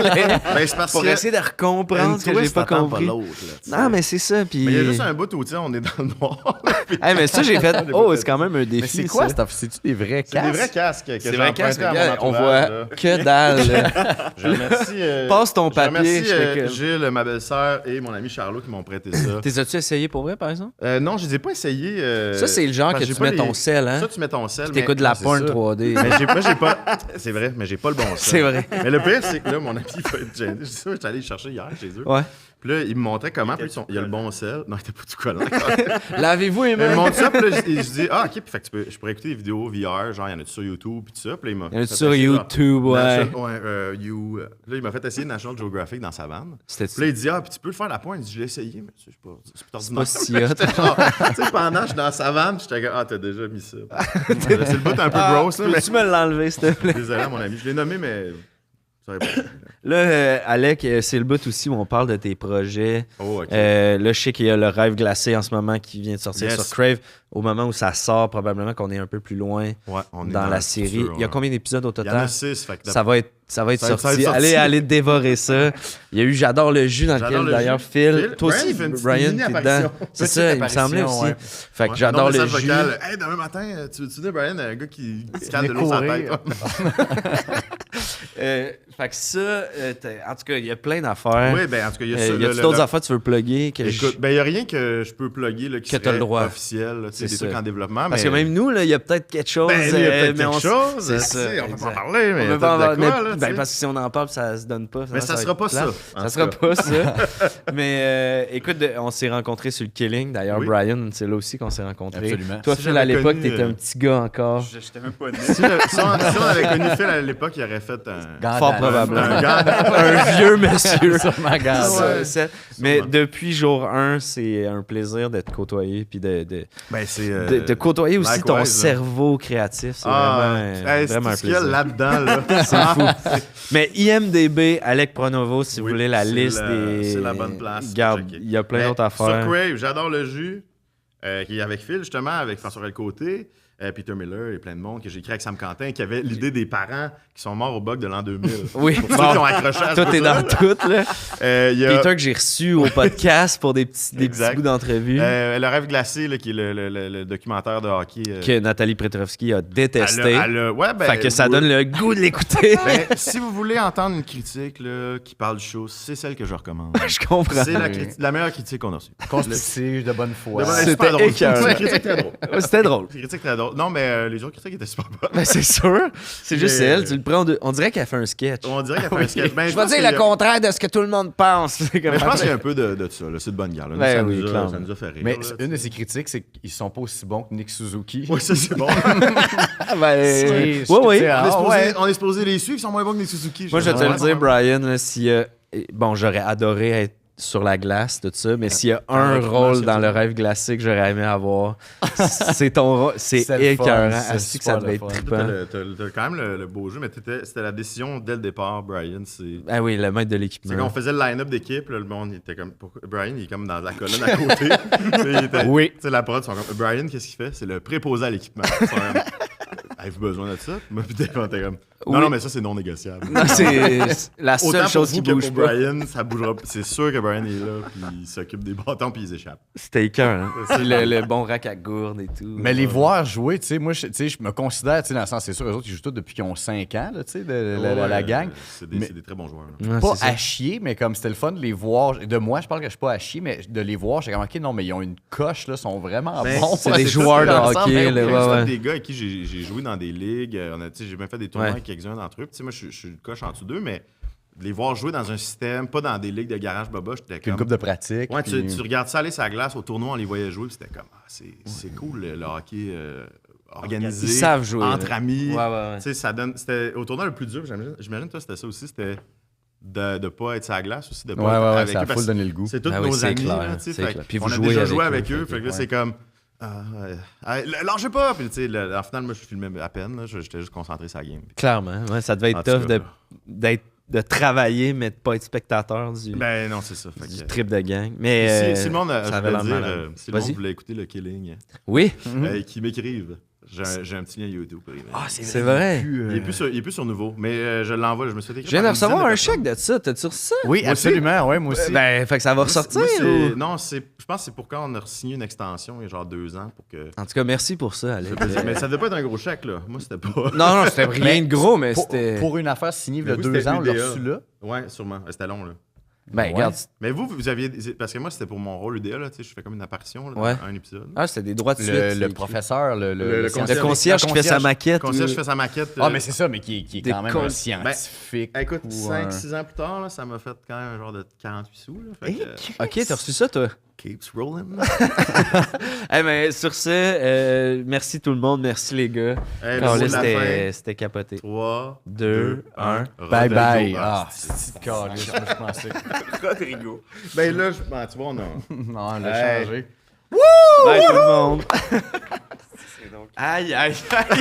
Ben, c'est parce pour que essayer de comprendre ce que j'ai pas compris. Non, mais c'est ça. Puis... Mais il y a juste un bout où, tu sais, on est dans le noir. Hey, mais ça, j'ai fait. Oh, c'est quand même un défi. Mais c'est quoi, ça. c'est-tu des vrais C'est des vrais casques? casques que C'est j'ai vrai casque, empruntés à mon regarde, on entourage, voit là. que dalle. là. Je remercie, Passe ton je papier. remercie j'étais comme- Gilles, ma belle-sœur et mon ami Charlot qui m'ont prêté ça. T'es as-tu essayé pour vrai, par exemple? Non, je les ai pas essayés. Ça, c'est le genre parce que j'ai tu pas mets ton sel, hein? Ça, tu mets ton sel. Puis t'écoutes de la c'est porn ça. 3D. Mais j'ai pas. C'est vrai, mais j'ai pas le bon sel. C'est vrai. Mais le pire, c'est que là, mon ami, il va être gêné. Je dis ça, j'étais allé le chercher hier chez eux. Ouais. Puis là, il me montrait comment. Puis il y a le bon sel. Non, il était pas tout collant. Lavez-vous les Il me mains. montre ça, puis là, je dis, ah, ok, puis fait que je pourrais écouter des vidéos VR, genre, il y en a sur YouTube, puis tout ça. Puis là, il m'a Il y en a fait sur essayer, genre, YouTube, ouais. Là, il m'a fait essayer National Geographic dans sa vanne. C'était Puis là, il dit, ah, puis tu peux le faire à la pointe. Il dit, je l'ai essayé, mais c'est pas c'est pas si hot. J'étais genre, tu sais, pendant que je suis dans sa vanne, j'étais comme, ah, t'as déjà mis ça. C'est le bout un peu gross, là, mais. Peux-tu me l'enlever, s'il te plaît? Désolé, mon ami. Je l'ai nommé, mais. Ça aurait pas. Là, Alec, c'est le bout aussi où on parle de tes projets. Oh, ok. Là, je sais qu'il y a le rêve glacé en ce moment qui vient de sortir Yes. sur Crave. Au moment où ça sort, probablement qu'on est un peu plus loin Ouais, on est dans la le série. futur, Il y a ouais. combien d'épisodes au Il y en total? a 6. Fait que Ça va être Ça va être sorti. sorti. Allez dévorer ça. Il y a eu J'adore le jus dans J'adore lequel le d'ailleurs jus. Phil. Toi Brian, aussi, il fait une petite Brian, t'es mini-apparition. dedans. C'est Petite ça, il me semblait apparition, aussi. ouais. Fait que Ouais, j'adore non, le message jus. vocal. Hey, demain matin, tu veux-tu dire, Brian, un gars qui se calme de l'eau sur la tête? Fait que ça, en tout cas, il y a plein d'affaires. Oui, ben en tout cas, il y a ça. Y a-tu d'autres affaires que tu veux plugger? Que Écoute, ben il n'y a rien que je peux plugger là, qui Que t'as serait le droit. officiel. là, tu sais, C'est des ça. trucs en développement. Parce mais... que même nous, il y a peut-être quelque chose. Ben, il y a peut-être mais quelque on- chose. c'est tu ça, sais, on peut pas en exact. parler, mais On peut peut-être pas en de avoir- quoi, mais- là, tu ben, sais. parce que si on en parle, ça se donne pas. Mais ça va sera être pas plate. ça, en Ça sera tout pas ça. Mais écoute, on s'est rencontrés sur le Killing. D'ailleurs, Oui. Brian, c'est là aussi qu'on s'est rencontrés. Absolument. Toi, Si Phil, à j'avais l'époque, connu, t'étais un petit gars encore. J'étais même pas né. Si on avait connu Phil à l'époque, il aurait fait un Fort probablement. Un vieux monsieur. Mais depuis jour 1, c'est un plaisir de te côtoyer puis de côtoyer aussi ton Likewise, cerveau créatif. C'est vraiment un ce qu'il y a plaisir. là-dedans, là. C'est fou. Mais IMDB, Alec Pronovo, si vous voulez la liste des... C'est la bonne place. Regarde, il y a plein d'autres affaires. Sur Crave, j'adore le jus, qui est avec Phil, justement, avec François Côté, Peter Miller et plein de monde, que j'ai écrit avec Sam Quentin, qui avait l'idée des parents qui sont morts au bug de l'an 2000. Oui, Pour ceux qui ont accroché à tout est dans tout, là. y a... Peter que j'ai reçu au podcast pour des petits bouts d'entrevue. Le rêve glacé, là, qui est le documentaire de hockey. Que Nathalie Petrovski a détesté. Fait que ça oui. donne le goût de l'écouter. Ben, si vous voulez entendre une critique là, qui parle du show, c'est celle que je recommande. Je comprends. C'est la meilleure critique qu'on a reçue. Constructive, de bonne foi. C'était C'était super drôle. écœurant. C'est une critique très drôle. C'était drôle. C'est une critique très drôle. Non, mais les autres critiques étaient super bonnes. Ben, c'est sûr. C'est juste Mais- elle. Tu le prends. On dirait qu'elle fait un sketch. On dirait qu'elle fait un sketch. Ben, Je vais pense dire que- le contraire de ce que tout le monde pense. Mais je pense qu'il y a un peu de ça. là. C'est de bonne guerre. là. Nous, Ben ça, oui, clairement. ça nous a fait rire. Mais là, une de ses critiques, c'est qu'ils sont pas aussi bons que Nick Suzuki. Oui, ça, c'est bon. Oui, oui. On est supposé les suivre, ils sont moins bons que les Suzuki. Moi, je vais te Ouais, le dire, ouais. Brian, là, s'il y a... Bon, j'aurais adoré être sur la glace, tout ça, mais s'il y a un l'équipement, rôle c'est dans ça. le rêve glacé que j'aurais aimé avoir, c'est ton rôle. C'est C'est le fun, écœurant. c'est Est-ce que ça super devait le être fun. trippant? T'as quand même le beau jeu, mais c'était la décision dès le départ, Brian. Ah oui, le maître de C'est l'équipement. qu'on faisait le line-up d'équipe, là, le monde il était comme. Brian, il est comme dans la colonne à côté. Il était- Oui. Tu sais, la prod, ils sont comme. Brian, qu'est-ce qu'il fait? C'est le préposé à l'équipement. Ils sont comme, avez-vous besoin de ça? Moi, puis on était comme. Non, Oui. non, mais ça, c'est non négociable. Non, c'est la Autant seule pour chose vous qui que bouge pour pas. Brian, ça bougera. C'est sûr que Brian est là, puis il s'occupe des bâtons, puis ils échappent. C'était écœurant. C'est le bon rack à gourde et tout. Mais les voir jouer, tu sais, moi, je me considère, tu sais, dans le sens, c'est sûr, eux autres, ils jouent tous depuis qu'ils ont 5 ans, là, tu sais, la gang. C'est des, Mais- c'est des très bons joueurs. là. Ouais, Pas c'est ça. à chier, mais comme c'était le fun de les voir. De moi, je parle que je suis pas à chier, mais de les voir, j'ai comme, OK, non, mais ils ont une coche, là, sont vraiment Ben, bons. c'est Ouais, des ça, joueurs c'est de ensemble, hockey, ben là, oui. ouais, C'est ouais. des gars avec qui j'ai joué dans des ligues. J'ai même fait des tournois Ouais. avec quelques-uns d'entre eux. Puis, tu sais, moi, je suis une coche en dessous d'eux, mais de les voir jouer dans un système, pas dans des ligues de garage boba, j'étais Puis une comme. coupe de pratique. Ouais, puis- tu regardes ça aller sur la glace au tournoi, on les voyait jouer, puis c'était comme, c'est cool le hockey organisé. Ils savent jouer, Entre là. amis. Ouais, ouais. Tu sais, ça donne. C'était au tournoi le plus dur, j'imagine, toi, c'était ça aussi, c'était de pas être sur la glace aussi, de pas Ouais, être ouais, avec ça a eux, parce full donné le goût. C'est tous Ben oui, nos c'est amis, clair, là, tu sais, c'est fait clair. Puis on vous a jouez déjà avec joué eux, avec eux, fait fait que là, que, c'est comme. Lâchez pas! Puis, tu sais, en final, moi, je filmais à peine, là, j'étais juste concentré sur la game. Clairement. Ouais, ça devait être En tout tough cas, de travailler, mais de pas être spectateur du Ben non, c'est ça. Fait du que, trip de gang. Mais si le monde, ça je avait voulais l'air dire, malade. si le monde Vas-y. voulait écouter le Killing, Oui, qui m'écrivent. J'ai un petit lien YouTube. c'est vrai. Il est plus sur Nouveau, mais je l'envoie. Je me suis fait écrire Je viens de par une recevoir un dizaine chèque de ça. T'as-tu reçu ça? Oui, Moi aussi. absolument, ouais, moi aussi. Ben, fait que ça va personnes. ressortir. Moi, ou- non, je pense que c'est pour quand on a signé une extension il y a genre 2 ans pour que. En tout cas, merci pour ça, Alex. Mais ça devait pas être un gros chèque, là. Moi, c'était pas. Non, c'était rien de gros, mais pour, c'était... pour une affaire signée il y a Mais oui, 2 c'était ans, on l'a UDA. reçu là. Ouais, sûrement. C'était long, là. Ben, Ouais. regarde. Mais vous aviez. Parce que moi, c'était pour mon rôle UDA, là. Tu sais, je fais comme une apparition, là, dans Ouais. un épisode. Ah, c'était des droits de suite. Le c'est écrit. professeur, le Le Le concierge. concierge qui fait sa maquette. Le concierge fait sa maquette. Ah, mais c'est ça, mais qui est Des quand même con- un scientifique. Écoute, ou un- 5-6 ans plus tard, là, ça m'a fait quand même un genre de 48 sous. Là, fait que, Ok, t'as reçu ça, toi? keeps rolling. Eh ben, sur ce, merci tout le monde, merci les gars. Le Carlis, mot de la c'était capoté. 3, 2, 1. Bye bye. Ah, Ah, c'est calice, moi je pensais. Rodrigo. Ben là, tu vois, on a. Non, on l'a Hey. changé. Bye tout le monde. Aïe, aïe, aïe.